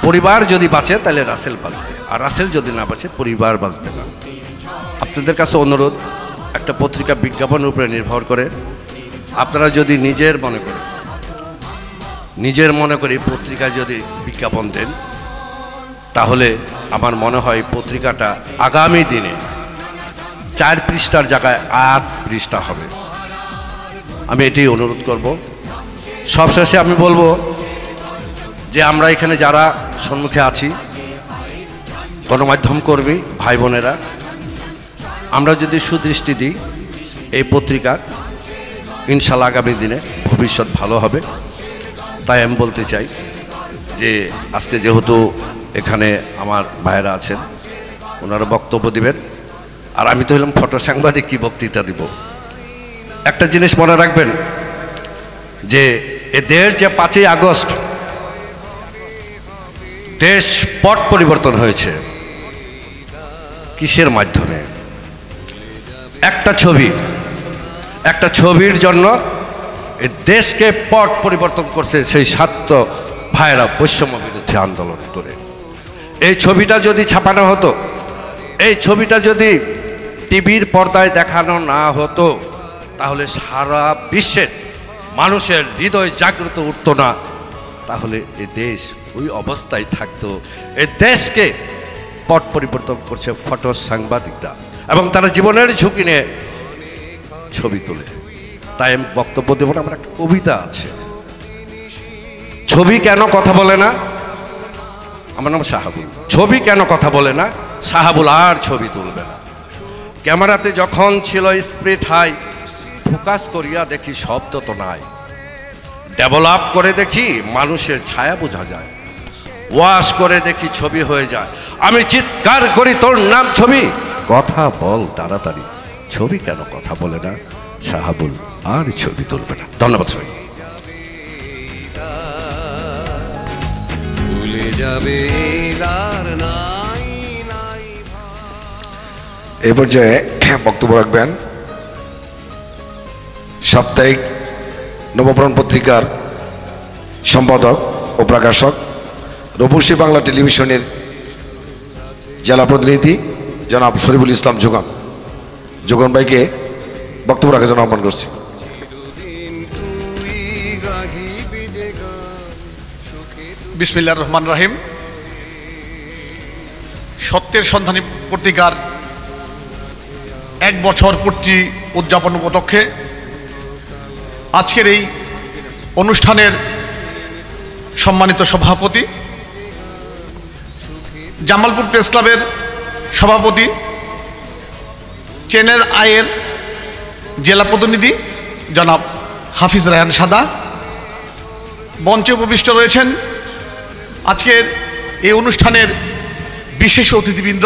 S6: পরিবার যদি বাঁচে তাহলে রাসেল বাঁচবে, আর রাসেল যদি না বাঁচে পরিবার বাঁচবে না। আপনাদের কাছে অনুরোধ, একটা পত্রিকা বিজ্ঞাপনের উপরে নির্ভর করে, আপনারা যদি নিজের মনে করে পত্রিকায় যদি বিজ্ঞাপন দেন, তাহলে আমার মনে হয় পত্রিকাটা আগামী দিনে 4 পৃষ্ঠার জায়গায় 8 পৃষ্ঠা হবে। আমি এটাই অনুরোধ করব। সবশেষে আমি বলবো যে আমরা এখানে যারা সম্মুখে আছি, গণমাধ্যম কর্মী ভাই বোনেরা, আমরা যদি সুদৃষ্টি দিই এই পত্রিকার, ইনশাল্লাহ আগামী দিনে ভবিষ্যৎ ভালো হবে। তাই আমি বলতে চাই যে আজকে যেহেতু এখানে আমার ভাইয়েরা আছেন, ওনারা বক্তব্য দিবেন, আর আমি তো হলাম ফটো সাংবাদিক, কি বক্তৃতা দিব। একটা জিনিস মনে রাখবেন যে এদের যে 5ই আগস্ট দেশ পট পরিবর্তন হয়েছে, কিসের মাধ্যমে? একটা ছবির জন্য এই দেশকে পট পরিবর্তন করছে সেই ছাত্র ভাইয়েরা বৈষম্য বিরোধী আন্দোলন করে। এই ছবিটা যদি ছাপানো হতো, এই ছবিটা যদি টিভির পর্দায় দেখানো না হতো, তাহলে সারা বিশ্বের মানুষের হৃদয় জাগ্রত উঠতো না, তাহলে এ দেশ ওই অবস্থায় থাকতো। এ দেশকে পট পরিবর্তন করছে ফটো সাংবাদিকরা, এবং তারা জীবনের ঝুঁকি নিয়ে ছবি তোলে। তাই আমি বক্তব্য দেব না, আমার একটা কবিতা আছে, ছবি কেন কথা বলে না। আমার নাম শাহাবুল। ছবি কেন কথা বলে না? শাহাবুল আর ছবি তুলবে না। ক্যামেরাতে যখন ছিল স্পিড হাই, ফোকাস করিয়া দেখি শব্দ তো নাই। ডেভেলপ করে দেখি মানুষের ছায়া বোঝা যায়, ওয়াশ করে দেখি ছবি হয়ে যায়। আমি চিৎকার করি তোর নাম ছবি, কথা বল তাড়াতাড়ি। ছবি কেন কথা বলে না? শাহাবুল আর ছবি তুলবে না। ধন্যবাদ সবাই।
S3: এই পর্যায়ে বক্তব্য রাখবেন সাপ্তাহিক নবপ্রাণ পত্রিকার সম্পাদক ও প্রকাশক, রূপসী বাংলা টেলিভিশনের জেলা প্রতিনিধি জনাব শরীফুল ইসলাম যোগন ভাইকে বক্তব্য রাখার জন্য আহ্বান করছি।
S8: বিসমিল্লাহির রহমানির রহিম। সত্যের সন্ধানী পত্রিকার 1 বছর পূর্তি উদযাপন উপলক্ষে আজকের এই অনুষ্ঠানের সম্মানিত সভাপতি, জামালপুর প্রেস ক্লাবের সভাপতি, চেনের আয়ের জেলা প্রতিনিধি জনাব হাফিজ রায়হান সাদা, মঞ্চে উপবিষ্ট রয়েছেন আজকের এই অনুষ্ঠানের বিশেষ অতিথিবৃন্দ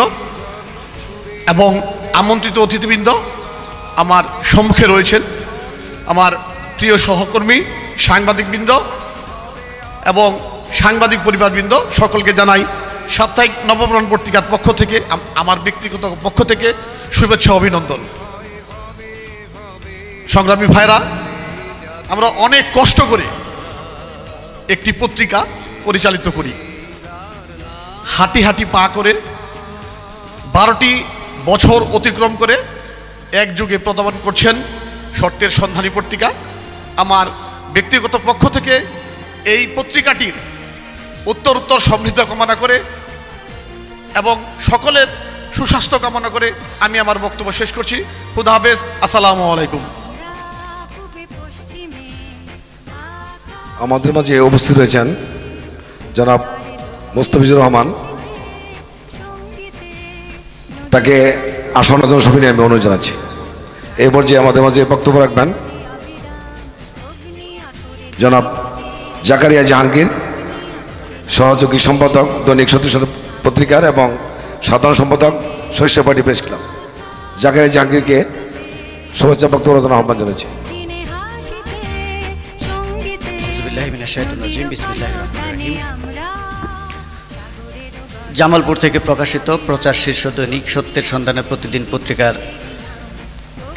S8: এবং আমন্ত্রিত অতিথিবৃন্দ। আমার সম্মুখে রয়েছেন আমার প্রিয় সহকর্মী সাংবাদিকবৃন্দ এবং সাংবাদিক পরিবারবৃন্দ। সকলকে জানাই সাপ্তাহিক নবপ্রাণ পত্রিকার পক্ষ থেকে, আমার ব্যক্তিগত পক্ষ থেকে শুভেচ্ছা অভিনন্দন। সংগ্রামী ভাইরা, আমরা অনেক কষ্ট করে একটি পত্রিকা পরিচালিত করি, হাঁটি হাঁটি পা করে 12টি বছর অতিক্রম করে এক যুগে প্রদান করছেন সত্যের সন্ধানী পত্রিকা। আমার ব্যক্তিগত পক্ষ থেকে এই পত্রিকাটির উত্তরোত্তর সমৃদ্ধ কামনা করে এবং সকলের সুস্বাস্থ্য কামনা করে আমি আমার বক্তব্য শেষ করছি। খুদা হাফেজ, আসসালামু আলাইকুম।
S3: আমাদের মাঝে উপস্থিত রয়েছেন জনাব মোস্তাফিজুর রহমান, তাকে আসনের জন্য সবিনয়ে আমি অনুরোধ জানাচ্ছি। এই পর্যায়ে আমাদের মাঝে বক্তব্য রাখবেন জনাব জাকারিয়া জাহাঙ্গীর, সহযোগী সম্পাদক দৈনিক সত্যি পত্রিকার এবং সাধারণ সম্পাদক শৈশব পার্টি প্রেস ক্লাব। জাকারিয়া জাহাঙ্গীরকে শুভেচ্ছা বক্তব্য রচনা আহ্বান জানাচ্ছি।
S7: জামালপুর থেকে প্রকাশিত প্রচার শীর্ষ দৈনিক সত্যের সন্ধানে প্রতিদিন পত্রিকার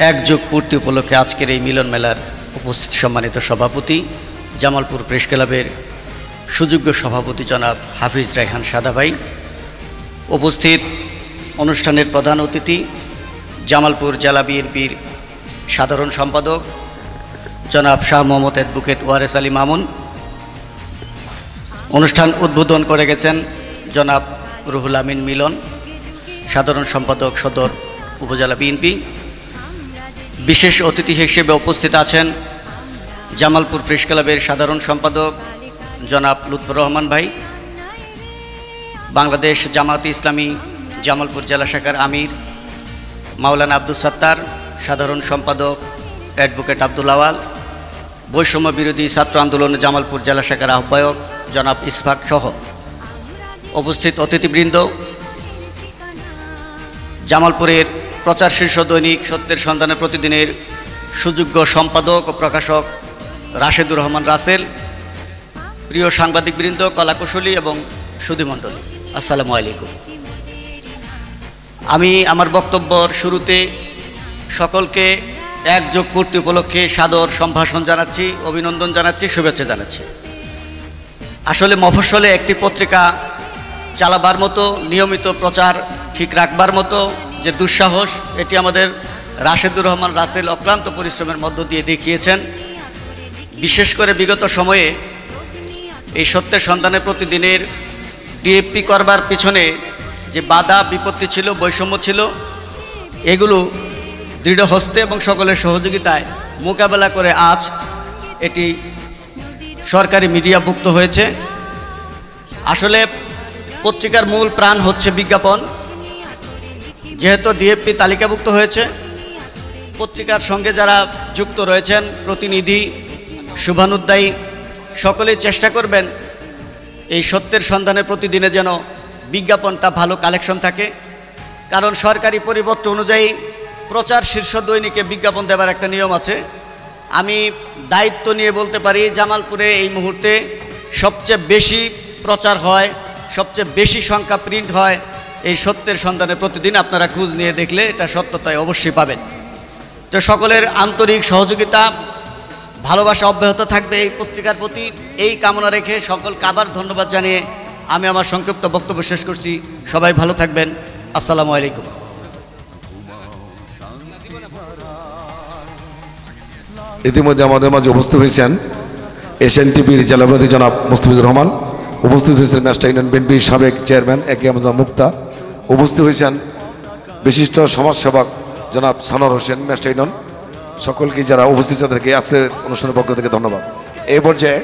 S7: 1 যুগ পূর্তি উপলক্ষে আজকের এই মিলন মেলার উপস্থিত সম্মানিত সভাপতি, জামালপুর প্রেস ক্লাবের সুযোগ্য সভাপতি জনাব হাফিজ রায়হান সাদা ভাই, উপস্থিত অনুষ্ঠানের প্রধান অতিথি জামালপুর জেলা বিএনপির সাধারণ সম্পাদক জনাব শাহ মোহাম্মদ অ্যাডভোকেট ওয়ারেস আলী মামুন, অনুষ্ঠান উদ্বোধন করে গেছেন জনাব রুহুল আমিন মিলন, সাধারণ সম্পাদক সদর উপজেলা বিএনপি। বিশেষ অতিথি হিসেবে উপস্থিত আছেন জামালপুর প্রেস ক্লাবের সাধারণ সম্পাদক জনাব লুৎফর রহমান ভাই, বাংলাদেশ জামায়াতে ইসলামী জামালপুর জেলা শাখার আমির মাওলানা আব্দুল সাত্তার, সাধারণ সম্পাদক অ্যাডভোকেট আব্দুল আওয়াল, বৈষম্য বিরোধী ছাত্র আন্দোলন জামালপুর জেলা শাখার আহ্বায়ক জনাব ইসফাক সহ উপস্থিত অতিথিবৃন্দ, জামালপুরের প্রচার শীর্ষ দৈনিক সত্যের সন্ধানে প্রতিদিনের সুযোগ্য সম্পাদক ও প্রকাশক রাশেদুর রহমান রাসেল, প্রিয় সাংবাদিকবৃন্দ, কলাকুশলী এবং সুধীমণ্ডলী, আসসালামু আলাইকুম। আমি আমার বক্তব্যর শুরুতে সকলকে 1 যুগ পূর্তি উপলক্ষে সাদর সম্ভাষণ জানাচ্ছি, অভিনন্দন জানাচ্ছি, শুভেচ্ছা জানাচ্ছি। আসলে মফস্বলে একটি পত্রিকা চালাবার মতো, নিয়মিত প্রচার ঠিক রাখবার মতো যে দুঃসাহস, এটি আমাদের রাশেদুর রহমান রাসেল অক্লান্ত পরিশ্রমের মধ্য দিয়ে দেখিয়েছেন। বিশেষ করে বিগত সময়ে এই সত্যের সন্ধানে প্রতিদিনের ডিএপি করবার পিছনে যে বাধা বিপত্তি ছিল, বৈষম্য ছিল, এগুলো দৃঢ় হস্তে এবং সকলের সহযোগিতায় মোকাবেলা করে আজ এটি সরকারি মিডিয়াভুক্ত হয়েছে। আসলে পত্রিকার মূল প্রাণ হচ্ছে বিজ্ঞাপন। যেহেতু ডিএপি তালিকাভুক্ত হয়েছে, পত্রিকার সঙ্গে যারা যুক্ত রয়েছেন, প্রতিনিধি, শুভানুধ্যায়ী, সকলেই চেষ্টা করবেন এই সত্যের সন্ধানে প্রতিদিনে যেন বিজ্ঞাপনটা ভালো কালেকশন থাকে। কারণ সরকারি পরিপত্র অনুযায়ী প্রচার শীর্ষ দৈনিকে বিজ্ঞাপন দেওয়ার একটা নিয়ম আছে। আমি দায়িত্ব নিয়ে বলতে পারি, জামালপুরে এই মুহূর্তে সবচেয়ে বেশি প্রচার হয়, সবচেয়ে বেশি সংখ্যা প্রিন্ট হয় এই সত্যের সন্ধানে প্রতিদিন। আপনারা খোঁজ নিয়ে দেখলে এটা সত্যতায় অবশ্যই পাবেন। তো সকলের আন্তরিক সহযোগিতা, ভালোবাসা অব্যাহত থাকবে এই পত্রিকার প্রতি, এই কামনা রেখে সকলকে আবার ধন্যবাদ জানিয়ে আমি আমার সংক্ষিপ্ত বক্তব্য শেষ করছি। সবাই ভালো থাকবেন। আসসালামু আলাইকুম।
S3: ইতিমধ্যে আমাদের মাঝে উপস্থিত হয়েছেন এশিয়ান টিভির জেলা প্রতিনিধি জনাব মোস্তাফিজুর রহমান, উপস্থিত হয়েছেন মেস্টা ইউনিয়ন বিএনপির সাবেক চেয়ারম্যান একে আমজাদ মুক্তা, উপস্থিত হয়েছেন বিশিষ্ট সমাজসেবক জনাব সানোয়ার হোসেন মেস্টা ইউনিয়ন। সকলকে যারা উপস্থিত তাদেরকে আজকের অনুষ্ঠানের পক্ষ থেকে ধন্যবাদ। এই পর্যায়ে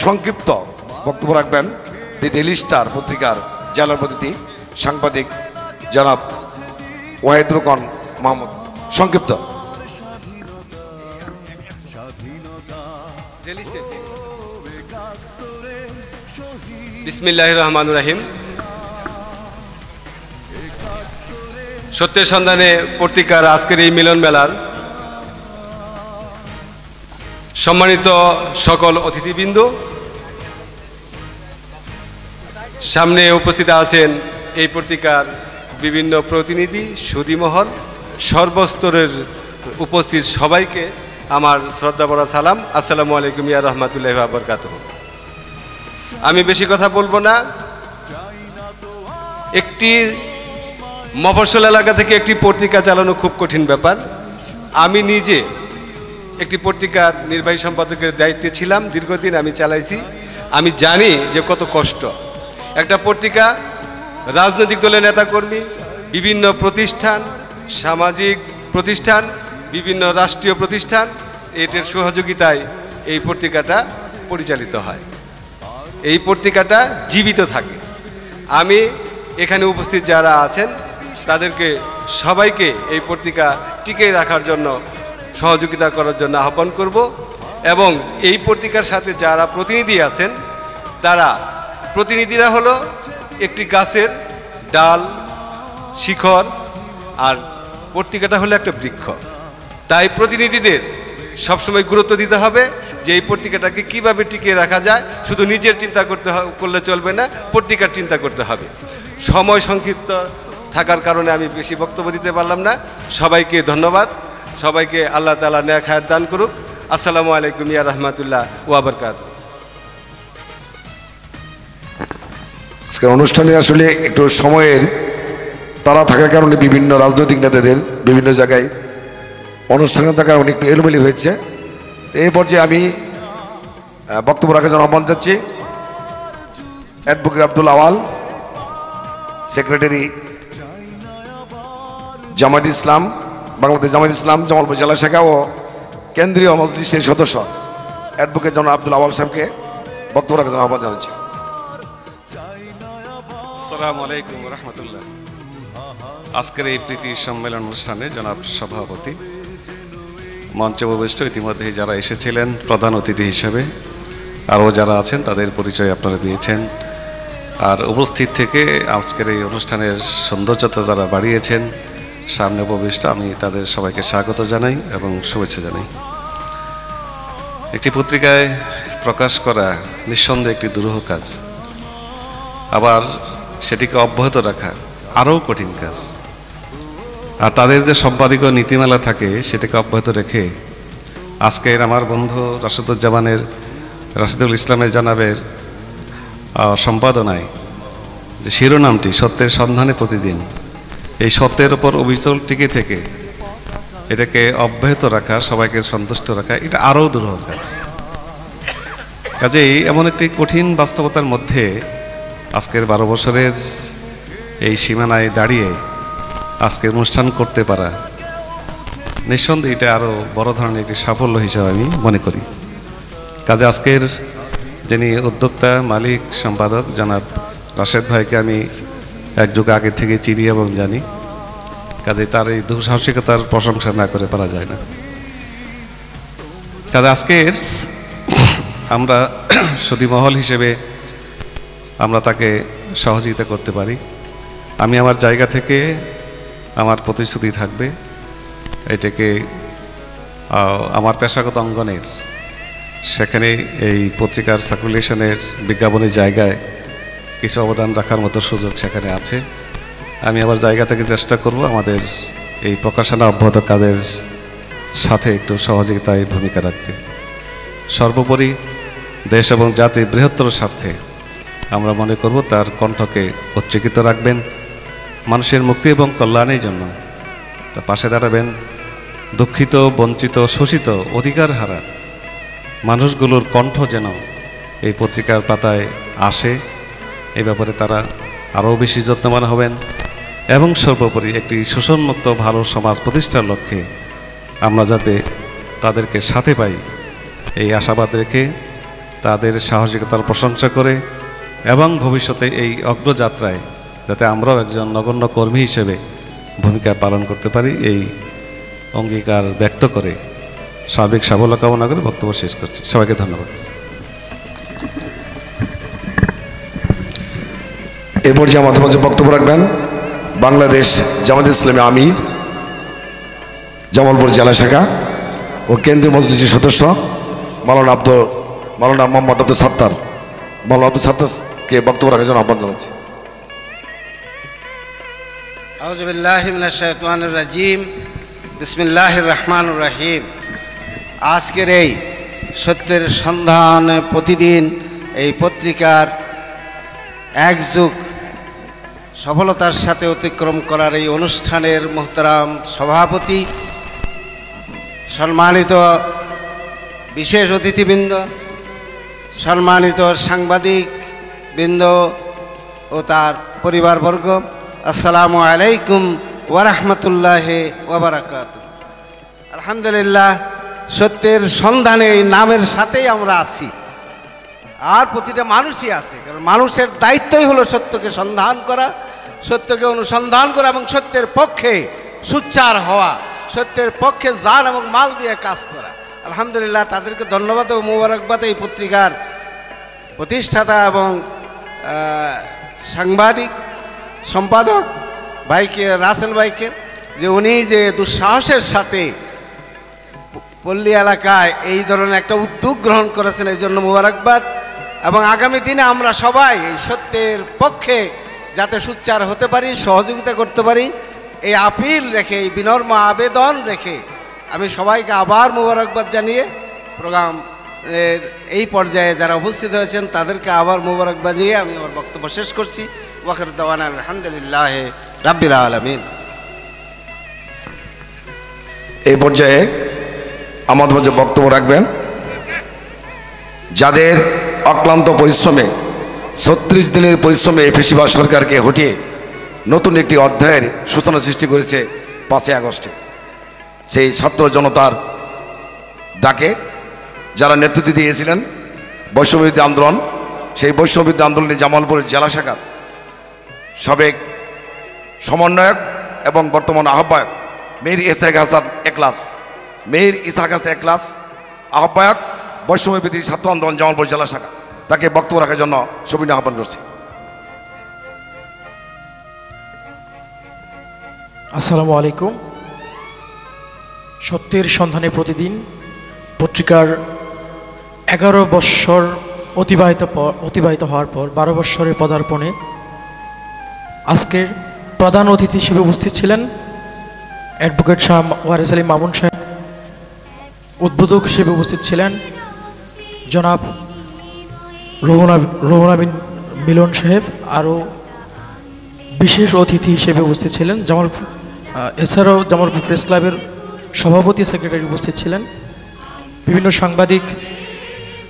S3: সংক্ষিপ্ত বক্তব্য রাখবেন দি ডেইলি স্টার পত্রিকার জেলা প্রতিনিধি সাংবাদিক জনাব ওয়াহিদ রুকন মাহমুদ। সংক্ষিপ্ত।
S9: বিসমিল্লাহির রহমানির রহিম। সত্যের সন্ধানে পত্রিকার আজকের এই মিলন মেলার সম্মানিত সকল অতিথিবৃন্দ, সামনে উপস্থিত আছেন এই পত্রিকার বিভিন্ন প্রতিনিধি, সুধীমহল, সর্বস্তরের উপস্থিত সবাইকে আমার শ্রদ্ধা ভরা সালাম। আসসালামু আলাইকুম ইয়া রাহমাতুল্লাহি ওয়া বারাকাতুহু। আমি বেশি কথা বলবো না। একটি মফস্বল এলাকা থেকে একটি পত্রিকা চালানো খুব কঠিন ব্যাপার। আমি নিজে একটি পত্রিকার নির্বাহী সম্পাদকের দায়িত্বে ছিলাম, দীর্ঘদিন আমি চালাইছি। আমি জানি যে কত কষ্ট। একটা পত্রিকা রাজনৈতিক দলের নেতাকর্মী, বিভিন্ন প্রতিষ্ঠান, সামাজিক প্রতিষ্ঠান, বিভিন্ন রাষ্ট্রীয় প্রতিষ্ঠান, এটার সহযোগিতায় এই পত্রিকাটা পরিচালিত হয়। এই পত্রিকাটা জীবিত থাকে। আমি এখানে উপস্থিত যারা আছেন তাদেরকে সবাইকে এই পত্রিকা টিকিয়ে রাখার জন্য সহযোগিতা করার জন্য আহ্বান করব এবং এই পত্রিকার সাথে যারা প্রতিনিধি আছেন প্রতিনিধিরা হলো একটি গাছের ডাল, শিখর, আর পত্রিকাটা হলো একটা বৃক্ষ। তাই প্রতিনিধিদের সবসময় গুরুত্ব দিতে হবে যে এই পত্রিকাটাকে কিভাবে টিকিয়ে রাখা যায়। শুধু নিজের চিন্তা করলে চলবে না, পত্রিকার চিন্তা করতে হবে। সময় সংক্ষিপ্ত থাকার কারণে আমি বেশি বক্তব্য দিতে পারলাম না। সবাইকে ধন্যবাদ। সবাইকে আল্লাহ তাআলা নেক হায়াত দান করুক। আসসালামু আলাইকুম ইয়া রাহমাতুল্লাহ ওয়া বারাকাতুহু।
S3: আজকের অনুষ্ঠানে আসলে একটু সময়ের তারা থাকার কারণে বিভিন্ন রাজনৈতিক নেতাদের বিভিন্ন জায়গায় অনুষ্ঠানের থাকার কারণে একটু এলোমেলি হয়েছে। এই পর্যায়ে আমি বক্তব্য রাখার জন্য আহ্বান যাচ্ছি অ্যাডভোকেট আব্দুল আওয়াল, সেক্রেটারি জামায়াত ইসলাম, বাংলাদেশ জামায়াত ইসলাম জামালপুর জেলা শাখা ও কেন্দ্রীয় মজলিসের সদস্য অ্যাডভোকেট জনাব আব্দুল আওয়াল সাহেবকে বক্তব্য রাখার জন্য আহ্বান জানাচ্ছি।
S10: আসসালামু আলাইকুম রহমতুল্লাহ। আজকের এই প্রীতি সম্মেলন অনুষ্ঠানে জনাব সভাপতি, মঞ্চে উপবিষ্ট ইতিমধ্যেই যারা এসেছিলেন প্রধান অতিথি হিসেবে, আরও যারা আছেন তাদের পরিচয় আপনারা দিয়েছেন। আর উপস্থিত থেকে আজকের এই অনুষ্ঠানের সৌন্দর্যতা যারা বাড়িয়েছেন সামনে উপবিষ্ট, আমি তাদের সবাইকে স্বাগত জানাই এবং শুভেচ্ছা জানাই। একটি পত্রিকায় প্রকাশ করা নিঃসন্দেহে একটি দুরূহ কাজ, আবার সেটিকে অব্যাহত রাখা আরও কঠিন কাজ। আর তাদের যে সম্পাদকীয় নীতিমালা থাকে সেটাকে অব্যাহত রেখে আজকের আমার বন্ধু রাশিদুল ইসলামের জনাবের সম্পাদনায় যে শিরোনামটি সত্যের সন্ধানে প্রতিদিন, এই সত্যের ওপর অবিচল টিকে থেকে এটাকে অব্যাহত রাখা, সবাইকে সন্তুষ্ট রাখা, এটা আরও দুরূহ কাজ। কাজেই এমন একটি কঠিন বাস্তবতার মধ্যে আজকের 12 বছরের এই সীমানায় দাঁড়িয়ে আজকের অনুষ্ঠান করতে পারা নিঃসন্দেহে এটা আরও বড় ধরনের একটি সাফল্য হিসাবে আমি মনে করি। কাজে আজকের যিনি উদ্যোক্তা, মালিক, সম্পাদক জনাব রাশেদ ভাইকে আমি এক যুগ আগে থেকে চিনি এবং জানি। কাজে তার এই দুঃসাহসিকতার প্রশংসা না করে পারা যায় না। কাজে আজকের আমরা সুধী মহল হিসেবে আমরা তাকে সহযোগিতা করতে পারি। আমি আমার জায়গা থেকে আমার প্রতিশ্রুতি থাকবে এটাকে আমার পেশাগত অঙ্গনের সেখানে এই পত্রিকার সার্কুলেশনের বিজ্ঞাপনের জায়গায় কিছু অবদান রাখার মতো সুযোগ সেখানে আছে। আমি আমার জায়গা থেকে চেষ্টা করব আমাদের এই প্রকাশনা অব্যাহত কাজের সাথে একটু সহযোগিতায় ভূমিকা রাখতে। সর্বোপরি দেশ এবং জাতির বৃহত্তর স্বার্থে আমরা মনে করব তার কণ্ঠকে উচ্চকিত রাখবেন, মানুষের মুক্তি এবং কল্যাণের জন্য তা পাশে দাঁড়াবেন। দুঃখিত, বঞ্চিত, শোষিত, অধিকার হারা মানুষগুলোর কণ্ঠ যেন এই পত্রিকার পাতায় আসে, এই ব্যাপারে তারা আরও বেশি যত্নবান হবেন এবং সর্বোপরি একটি শোষণমুক্ত ভালো সমাজ প্রতিষ্ঠার লক্ষ্যে আমরা যাতে তাদেরকে সাথে পাই এই আশাবাদ রেখে তাদের সাহসিকতার প্রশংসা করে এবং ভবিষ্যতে এই অগ্রযাত্রায় যাতে আমরাও একজন নগণ্য কর্মী হিসেবে ভূমিকা পালন করতে পারি এই অঙ্গীকার ব্যক্ত করে সার্বিক সাফল্য কামনা করে বক্তব্য শেষ করছি। সবাইকে ধন্যবাদ।
S3: এ পর্যায়ে আমাদের মাঝে বক্তব্য রাখবেন বাংলাদেশ জামায়াত ইসলামী আমির, জামালপুর জেলা শাখা ও কেন্দ্রীয় মজলিসের সদস্য মাওলানা মোহাম্মদ আব্দুল সাত্তার। মাওলানা আব্দুল সাত্তারকে বক্তব্য রাখার জন্য আহ্বান জানাচ্ছি।
S11: আউযু বিল্লাহি মিনাশ শাইতানির রাজিম, বিসমিল্লাহির রহমানির রহিম। আজকের এই সত্যের সন্ধানে প্রতিদিন এই পত্রিকার এক যুগ সফলতার সাথে অতিক্রম করার এই অনুষ্ঠানের মোহতারাম সভাপতি, সম্মানিত বিশেষ অতিথিবৃন্দ, সম্মানিত সাংবাদিক বৃন্দ ও তার পরিবারবর্গ, আসসালামু আলাইকুম ওয়া রাহমাতুল্লাহি ওয়া বারাকাতুহু। আলহামদুলিল্লাহ, সত্যের সন্ধানে এই নামের সাথেই আমরা আছি। আর প্রতিটা মানুষই আছে, কারণ মানুষের দায়িত্বই হলো সত্যকে সন্ধান করা, সত্যকে অনুসন্ধান করা এবং সত্যের পক্ষে সুচ্চার হওয়া, সত্যের পক্ষে জান এবং মাল দিয়ে কাজ করা। আলহামদুলিল্লাহ, তাদেরকে ধন্যবাদ ও মোবারকবাদ এই পত্রিকার প্রতিষ্ঠাতা এবং সাংবাদিক সম্পাদক ভাইকে, রাসেল ভাইকে, যে উনি যে দুঃসাহসের সাথে পল্লী এলাকায় এই ধরনের একটা উদ্যোগ গ্রহণ করেছেন, এই জন্য মোবারকবাদ। এবং আগামী দিনে আমরা সবাই এই সত্যের পক্ষে যাতে সুচ্চার হতে পারি, সহযোগিতা করতে পারি, এই আপিল রেখে, এই বিনম্র আবেদন রেখে আমি সবাইকে আবার মোবারকবাদ জানিয়ে প্রোগ্রামের এই পর্যায়ে যারা উপস্থিত হয়েছেন তাদেরকে আবার মোবারকবাদ জানিয়ে আমি আমার বক্তব্য শেষ করছি। ওয়াখির দাওয়ানা আলহামদুলিল্লাহ রাব্বিল আলামিন।
S3: এই পর্যায়ে আমাদের মধ্যে বক্তব্য রাখবেন যাদের অক্লান্ত পরিশ্রমে 36 দিনের পরিশ্রমে ফেসিবাদ সরকারকে হটিয়ে নতুন একটি অধ্যায়ের সূচনা সৃষ্টি করেছে 5ই আগস্টে। সেই ছাত্র জনতার ডাকে যারা নেতৃত্ব দিয়েছিলেন বৈষম্যবিরোধী আন্দোলন, সেই বৈষম্যবিরোধী আন্দোলনে জামালপুরের জেলা শাখার সাবেক সমন্বয়ক এবং বর্তমান আহ্বায়ক মীর ইসহাক হাসান একলাস, মীর ইসহাক হাসান একলাস আহ্বায়ক বৈষম্যবিরোধী ছাত্র আন্দোলন জামালপুর জেলা শাখা, তাকে বক্তব্য রাখার জন্য সবিনয় আহ্বান করছি।
S12: আসসালামু আলাইকুম। সত্যের সন্ধানে প্রতিদিন পত্রিকার 11 বৎসর অতিবাহিত হওয়ার পর 12 বৎসরের পদার্পণে আজকের প্রধান অতিথি হিসেবে উপস্থিত ছিলেন অ্যাডভোকেট শাহ ওয়ারেস আলী মামুন সাহেব, উদ্বোধক হিসেবে উপস্থিত ছিলেন জনাব রুহুনা বিন মিলন সাহেব, আরও বিশেষ অতিথি হিসেবে উপস্থিত ছিলেন জামালপুর, এছাড়াও জামালপুর প্রেস ক্লাবের সভাপতি সেক্রেটারি উপস্থিত ছিলেন, বিভিন্ন সাংবাদিক,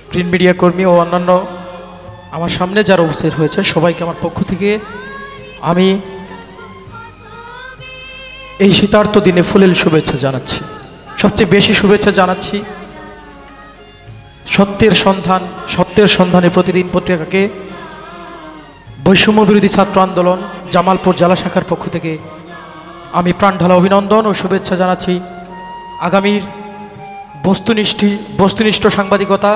S12: প্রিন্ট মিডিয়া কর্মী ও অন্যান্য আমার সামনে যারা উপস্থিত হয়েছে সবাইকে আমার পক্ষ থেকে আমি এই শীতার্ত দিনে ফুলেল শুভেচ্ছা জানাচ্ছি। সবচেয়ে বেশি শুভেচ্ছা জানাচ্ছি সত্যের সন্ধানে প্রতিদিন পত্রিকাকে বৈষম্য বিরোধী ছাত্র আন্দোলন জামালপুর জেলা শাখার পক্ষ থেকে আমি প্রাণঢালা অভিনন্দন ও শুভেচ্ছা জানাচ্ছি। আগামীর বস্তুনিষ্ঠ সাংবাদিকতা,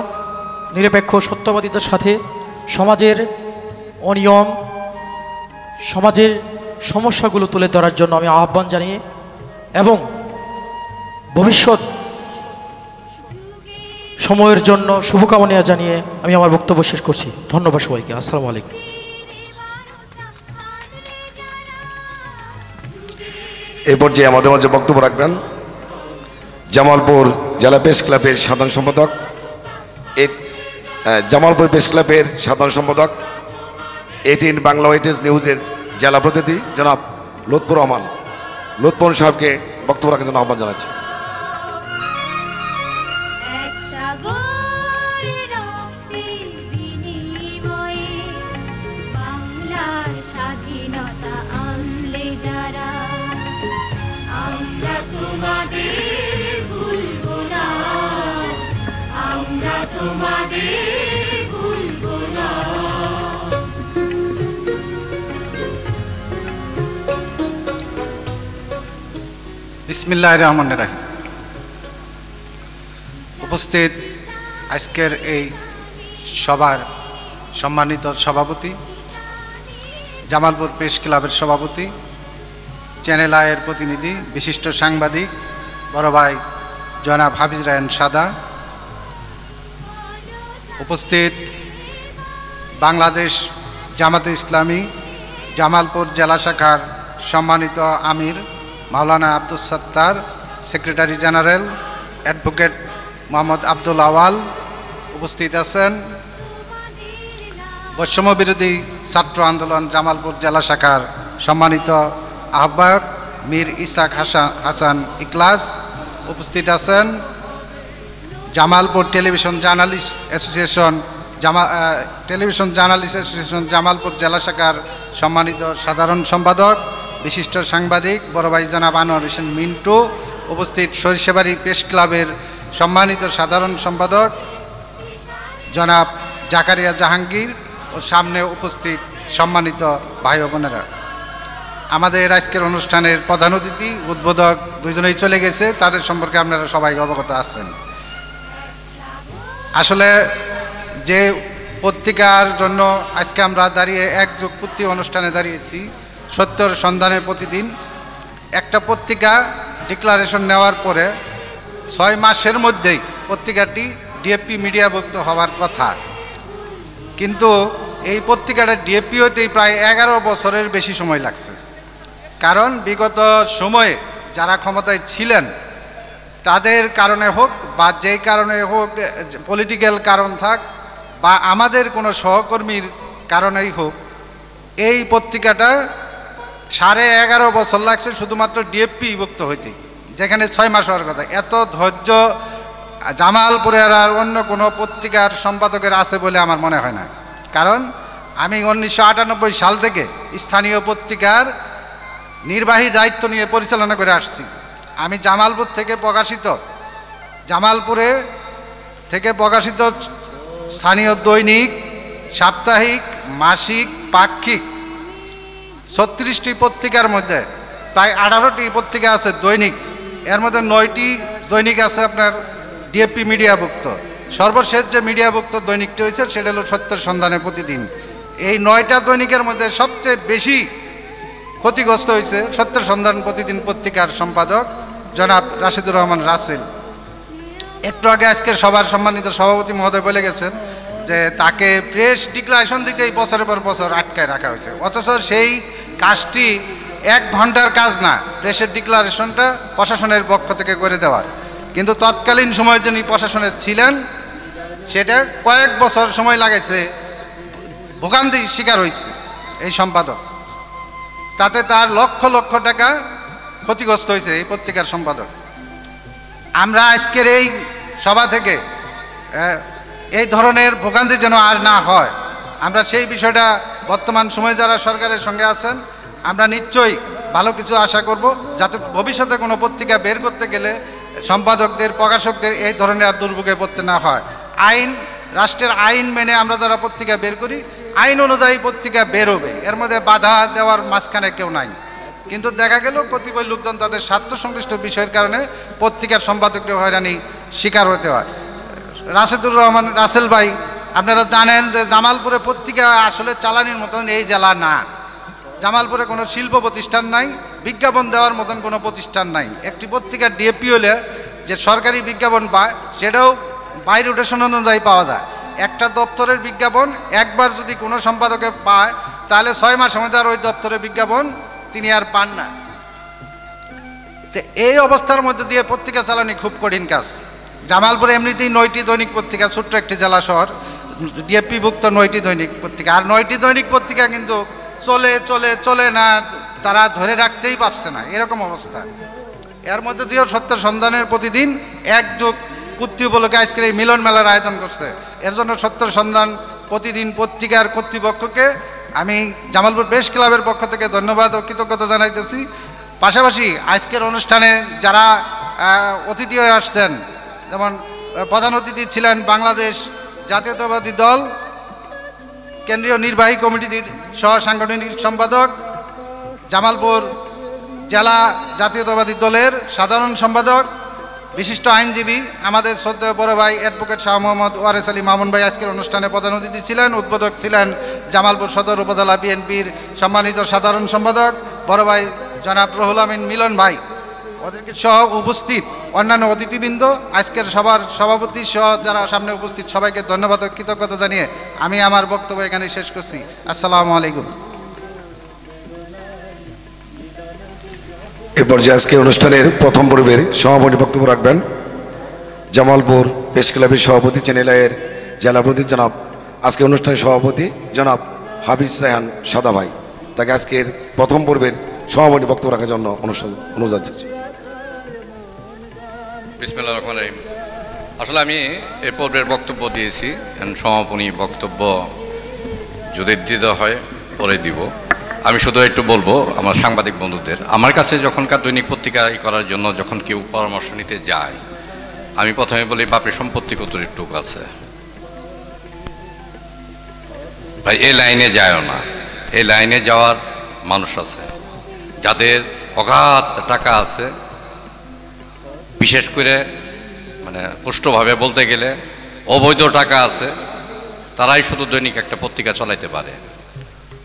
S12: নিরপেক্ষ সত্যবাদিতার সাথে সমাজের অনিয়ম, সমাজের সমস্যাগুলো তুলে ধরার জন্য আমি আহ্বান জানিয়ে এবং ভবিষ্যৎ সময়ের জন্য শুভকামনা জানিয়ে আমি আমার বক্তব্য শেষ করছি। ধন্যবাদ সবাইকে। আসসালামু আলাইকুম।
S3: এই পর্যায়ে আমাদের মাঝে বক্তব্য রাখবেন জামালপুর জেলা প্রেস ক্লাবের সাধারণ সম্পাদক, জামালপুর প্রেস ক্লাবের সাধারণ সম্পাদক, 18 বাংলা ওয়েটেজ নিউজের জেলা প্রতিনিধি জনাব লুৎফর রহমান, লুৎফর সাহেবকে বক্তব্য রাখার জন্য আহ্বান জানাচ্ছি।
S13: বিসমিল্লাহির রহমানির রহিম। উপস্থিত আজকের এই সভার সম্মানিত সভাপতি, জামালপুর প্রেস ক্লাবের সভাপতি, চ্যানেল আয়ের প্রতিনিধি, বিশিষ্ট সাংবাদিক বড় ভাই জনাব হাফিজ রায়হান সাদা, উপস্থিত বাংলাদেশ জামাতে ইসলামী জামালপুর জেলা শাখার সম্মানিত আমির Maulana Abdul Sattar, secretary general advocate Mohammad Abdul Awal, উপস্থিত আছেন বৈষম্য বিরোধী ছাত্র আন্দোলন জামালপুর জেলা শাখার সম্মানিত আহ্বায়ক মীর ইসহাক হাসান ইকলাস, উপস্থিত আছেন Jamalpur television journalist association Jamalpur জেলা শাখার সম্মানিত সাধারণ সম্পাদক, বিশিষ্ট সাংবাদিক বড় ভাই জনাব আনোয়ার হোসেন মিন্টু, উপস্থিত সরিষাবাড়ি প্রেস ক্লাবের সম্মানিত সাধারণ সম্পাদক জনাব জাকারিয়া জাহাঙ্গীর ও সামনে উপস্থিত সম্মানিত ভাই ও বোনেরা, আমাদের আজকের অনুষ্ঠানের প্রধান অতিথি উদ্বোধক দুইজনেই চলে গেছে, তাদের সম্পর্কে আপনারা সবাই অবগত আছেন। আসলে যে পত্রিকার জন্য আজকে আমরা দাঁড়িয়ে একযোগ পূর্তি অনুষ্ঠানে দাঁড়িয়েছি, সত্যর সন্ধানে প্রতিদিন, একটা পত্রিকা ডিক্লারেশন নেওয়ার পরে 6 মাসের মধ্যেই পত্রিকাটি ডিএপি মিডিয়াভুক্ত হওয়ার কথা, কিন্তু এই পত্রিকাটা ডিএপি হতেই প্রায় 11 বছরের বেশি সময় লাগছে। কারণ বিগত সময়ে যারা ক্ষমতায় ছিলেন তাদের কারণে হোক বা যেই কারণে হোক, পলিটিক্যাল কারণ থাক বা আমাদের কোনো সহকর্মীর কারণেই হোক, এই পত্রিকাটা 11.5 বছর লাগছে শুধুমাত্র ডিএপি ভুক্ত হইতে, যেখানে 6 মাস হওয়ার কথা। এত ধৈর্য জামালপুরের আর অন্য কোনো পত্রিকার সম্পাদকের আছে বলে আমার মনে হয় না। কারণ আমি 1998 সাল থেকে স্থানীয় পত্রিকার নির্বাহী দায়িত্ব নিয়ে পরিচালনা করে আসছি। আমি জামালপুরে থেকে প্রকাশিত স্থানীয় দৈনিক, সাপ্তাহিক, মাসিক, পাক্ষিক 36টি পত্রিকার মধ্যে প্রায় 18টি পত্রিকা আছে দৈনিক, এর মধ্যে 9টি দৈনিক আছে আপনার ডিএপি মিডিয়াভুক্ত। সর্বশেষ যে মিডিয়াভুক্ত দৈনিকটি হয়েছে সেটা হলো সত্যের সন্ধানে প্রতিদিন। এই 9টা দৈনিকের মধ্যে সবচেয়ে বেশি ক্ষতিগ্রস্ত হয়েছে সত্যের সন্ধান প্রতিদিন পত্রিকার সম্পাদক জনাব রাশিদুর রহমান রাসেল। একটু আগে আজকের সবার সম্মানিত সভাপতি মহোদয় বলে গেছেন যে তাকে প্রেস ডিক্লারেশন দিতেই বছরের পর বছর আটকায় রাখা হয়েছে, অথচ সেই কাজটি 1 ঘন্টার কাজ না, প্রেসের ডিক্লারেশনটা প্রশাসনের পক্ষ থেকে করে দেওয়ার। কিন্তু তৎকালীন সময়ে যিনি প্রশাসনে ছিলেন সেটা কয়েক বছর সময় লাগাইছে, ভোগান্তির শিকার হয়েছে এই সম্পাদক, তাতে তার লক্ষ লক্ষ টাকা ক্ষতিগ্রস্ত হয়েছে এই পত্রিকার সম্পাদক। আমরা আজকের এই সভা থেকে এই ধরনের ভোগান্তি যেন আর না হয়, আমরা সেই বিষয়টা বর্তমান সময়ে যারা সরকারের সঙ্গে আছেন আমরা নিশ্চয়ই ভালো কিছু আশা করব, যাতে ভবিষ্যতে কোনো পত্রিকা বের করতে গেলে সম্পাদকদের, প্রকাশকদের এই ধরনের আর দুর্ভোগে পড়তে না হয়। আইন, রাষ্ট্রের আইন মেনে আমরা যারা পত্রিকা বের করি, আইন অনুযায়ী পত্রিকা বের হবে, এর মধ্যে বাধা দেওয়ার মাঝখানে কেউ নাই। কিন্তু দেখা গেল কতিপয় লোকজন তাদের স্বার্থ সংশ্লিষ্ট বিষয়ের কারণে পত্রিকার সম্পাদকদের হয়রানি শিকার হতে হয়। রাশেদুর রহমান রাসেল ভাই, আপনারা জানেন যে জামালপুরে পত্রিকা আসলে চালানির মতন এই জেলা না। জামালপুরে কোনো শিল্প প্রতিষ্ঠান নাই, বিজ্ঞাপন দেওয়ার মতন কোনো প্রতিষ্ঠান নাই। একটি পত্রিকার ডিএপি হলে যে সরকারি বিজ্ঞাপন পায় সেটাও বাই রোটেশন অনুযায়ী পাওয়া যায়। একটা দপ্তরের বিজ্ঞাপন একবার যদি কোনো সম্পাদকে পায় তাহলে 6 মাস মধ্যে আর ওই দপ্তরের বিজ্ঞাপন তিনি আর পান না। তো এই অবস্থার মধ্যে দিয়ে পত্রিকা চালানি খুব কঠিন কাজ। জামালপুরে এমনিতেই 9টি দৈনিক পত্রিকা, ছোট্ট একটি জেলা শহর, ডিএপিভুক্ত 9টি দৈনিক পত্রিকা, আর 9টি দৈনিক পত্রিকা কিন্তু চলে না, তারা ধরে রাখতেই পারছে না, এরকম অবস্থা। এর মধ্যে দিয়েও সত্যের সন্ধানের প্রতিদিন একযোগ পূর্তি উপলক্ষে আজকের এই মিলন মেলার আয়োজন করছে। এর জন্য সত্যের সন্ধান প্রতিদিন পত্রিকার কর্তৃপক্ষকে আমি জামালপুর প্রেস ক্লাবের পক্ষ থেকে ধন্যবাদ ও কৃতজ্ঞতা জানাইতেছি। পাশাপাশি আজকের অনুষ্ঠানে যারা অতিথি হয়ে আসছেন, যেমন প্রধান অতিথি ছিলেন বাংলাদেশ জাতীয়তাবাদী দল কেন্দ্রীয় নির্বাহী কমিটির সহ সাংগঠনিক সম্পাদক, জামালপুর জেলা জাতীয়তাবাদী দলের সাধারণ সম্পাদক, বিশিষ্ট আইনজীবী আমাদের শ্রদ্ধেয় বড় ভাই অ্যাডভোকেট শাহ মোহাম্মদ ওয়ারেস আলী মামুন ভাই আজকের অনুষ্ঠানে প্রধান অতিথি ছিলেন। উদ্বোধক ছিলেন জামালপুর সদর উপজেলা বিএনপির সম্মানিত সাধারণ সম্পাদক বড় ভাই জনাব রুহুল আমিন মিলন ভাই। ওদেরকে সহ উপস্থিত অন্যান্য অতিথিবৃন্দ, আজকের সবার সভাপতি সহ যারা সামনে উপস্থিত সবাইকে ধন্যবাদ ও কৃতজ্ঞতা জানিয়ে আমি আমার বক্তব্য এখানে শেষ করছি। আসসালামু আলাইকুম।
S3: এ পর্যায়ে আজকে অনুষ্ঠানের প্রথম পর্বের সমাপনী বক্তব্য রাখবেন জামালপুর প্রেস ক্লাবের সভাপতি চ্যানেলের জেলা প্রতিনিধি জনাব, আজকে অনুষ্ঠানের সভাপতি জনাব হাফিজ রায়হান সাদা ভাই। তাকে আজকের প্রথম পর্বের সমাপনী বক্তব্য রাখার জন্য অনুরোধ জানাচ্ছি।
S5: বিসমিল্লাহির রহমানির রহিম। আসলে আমি এই পর্বের বক্তব্য দিয়েছি, সমাপনী বক্তব্য যদি দিতে হয় পরে দিব। আমি শুধু একটু বলবো আমার সাংবাদিক বন্ধুদের, আমার কাছে যখনকার দৈনিক পত্রিকা করার জন্য যখন কেউ পরামর্শ নিতে যায়, আমি প্রথমে বলি বাপের সম্পত্তি কতটুকু আছে, ভাই এই লাইনে যায়ও না। এই লাইনে যাওয়ার মানুষ আছে, যাদের অগাধ টাকা আছে, বিশেষ করে মানে স্পষ্টভাবে বলতে গেলে অবৈধ টাকা আছে, তারাই শুধু দৈনিক একটা পত্রিকা চালাইতে পারে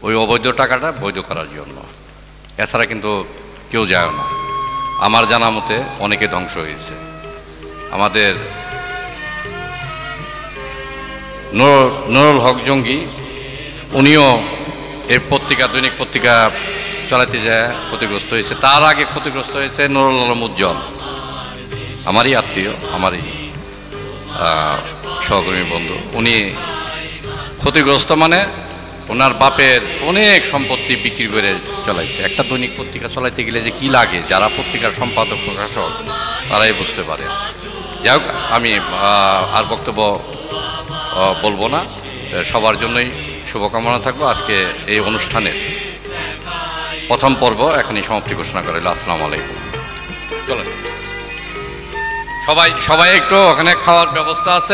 S5: ওই অবৈধ টাকাটা বৈধ করার জন্য। এছাড়া কিন্তু কেউ যায় না। আমার জানা মতে অনেকে ধ্বংস হয়েছে। আমাদের নুরুল হক জঙ্গি, উনিও এই পত্রিকা, দৈনিক পত্রিকা চালাতে যায় ক্ষতিগ্রস্ত হয়েছে। তার আগে ক্ষতিগ্রস্ত হয়েছে নুরুল আলম উজ্জ্বল, আমারই আত্মীয়, আমারই সহকর্মী বন্ধু। উনি ক্ষতিগ্রস্ত মানে ওনার বাপের অনেক সম্পত্তি বিক্রি করে চালাইছে। একটা দৈনিক পত্রিকা চালাইতে গেলে যে কি লাগে, যারা পত্রিকার সম্পাদক প্রকাশক তারাই বুঝতে পারে। যাই হোক, আমি আর বক্তব্য বলবো না। সবার জন্যই শুভকামনা থাকবো। আজকে এই অনুষ্ঠানের প্রথম পর্ব এখানেই সমাপ্তি ঘোষণা করিল। আসসালামু আলাইকুম। চলেন সবাই একটু, ওখানে খাওয়ার ব্যবস্থা আছে।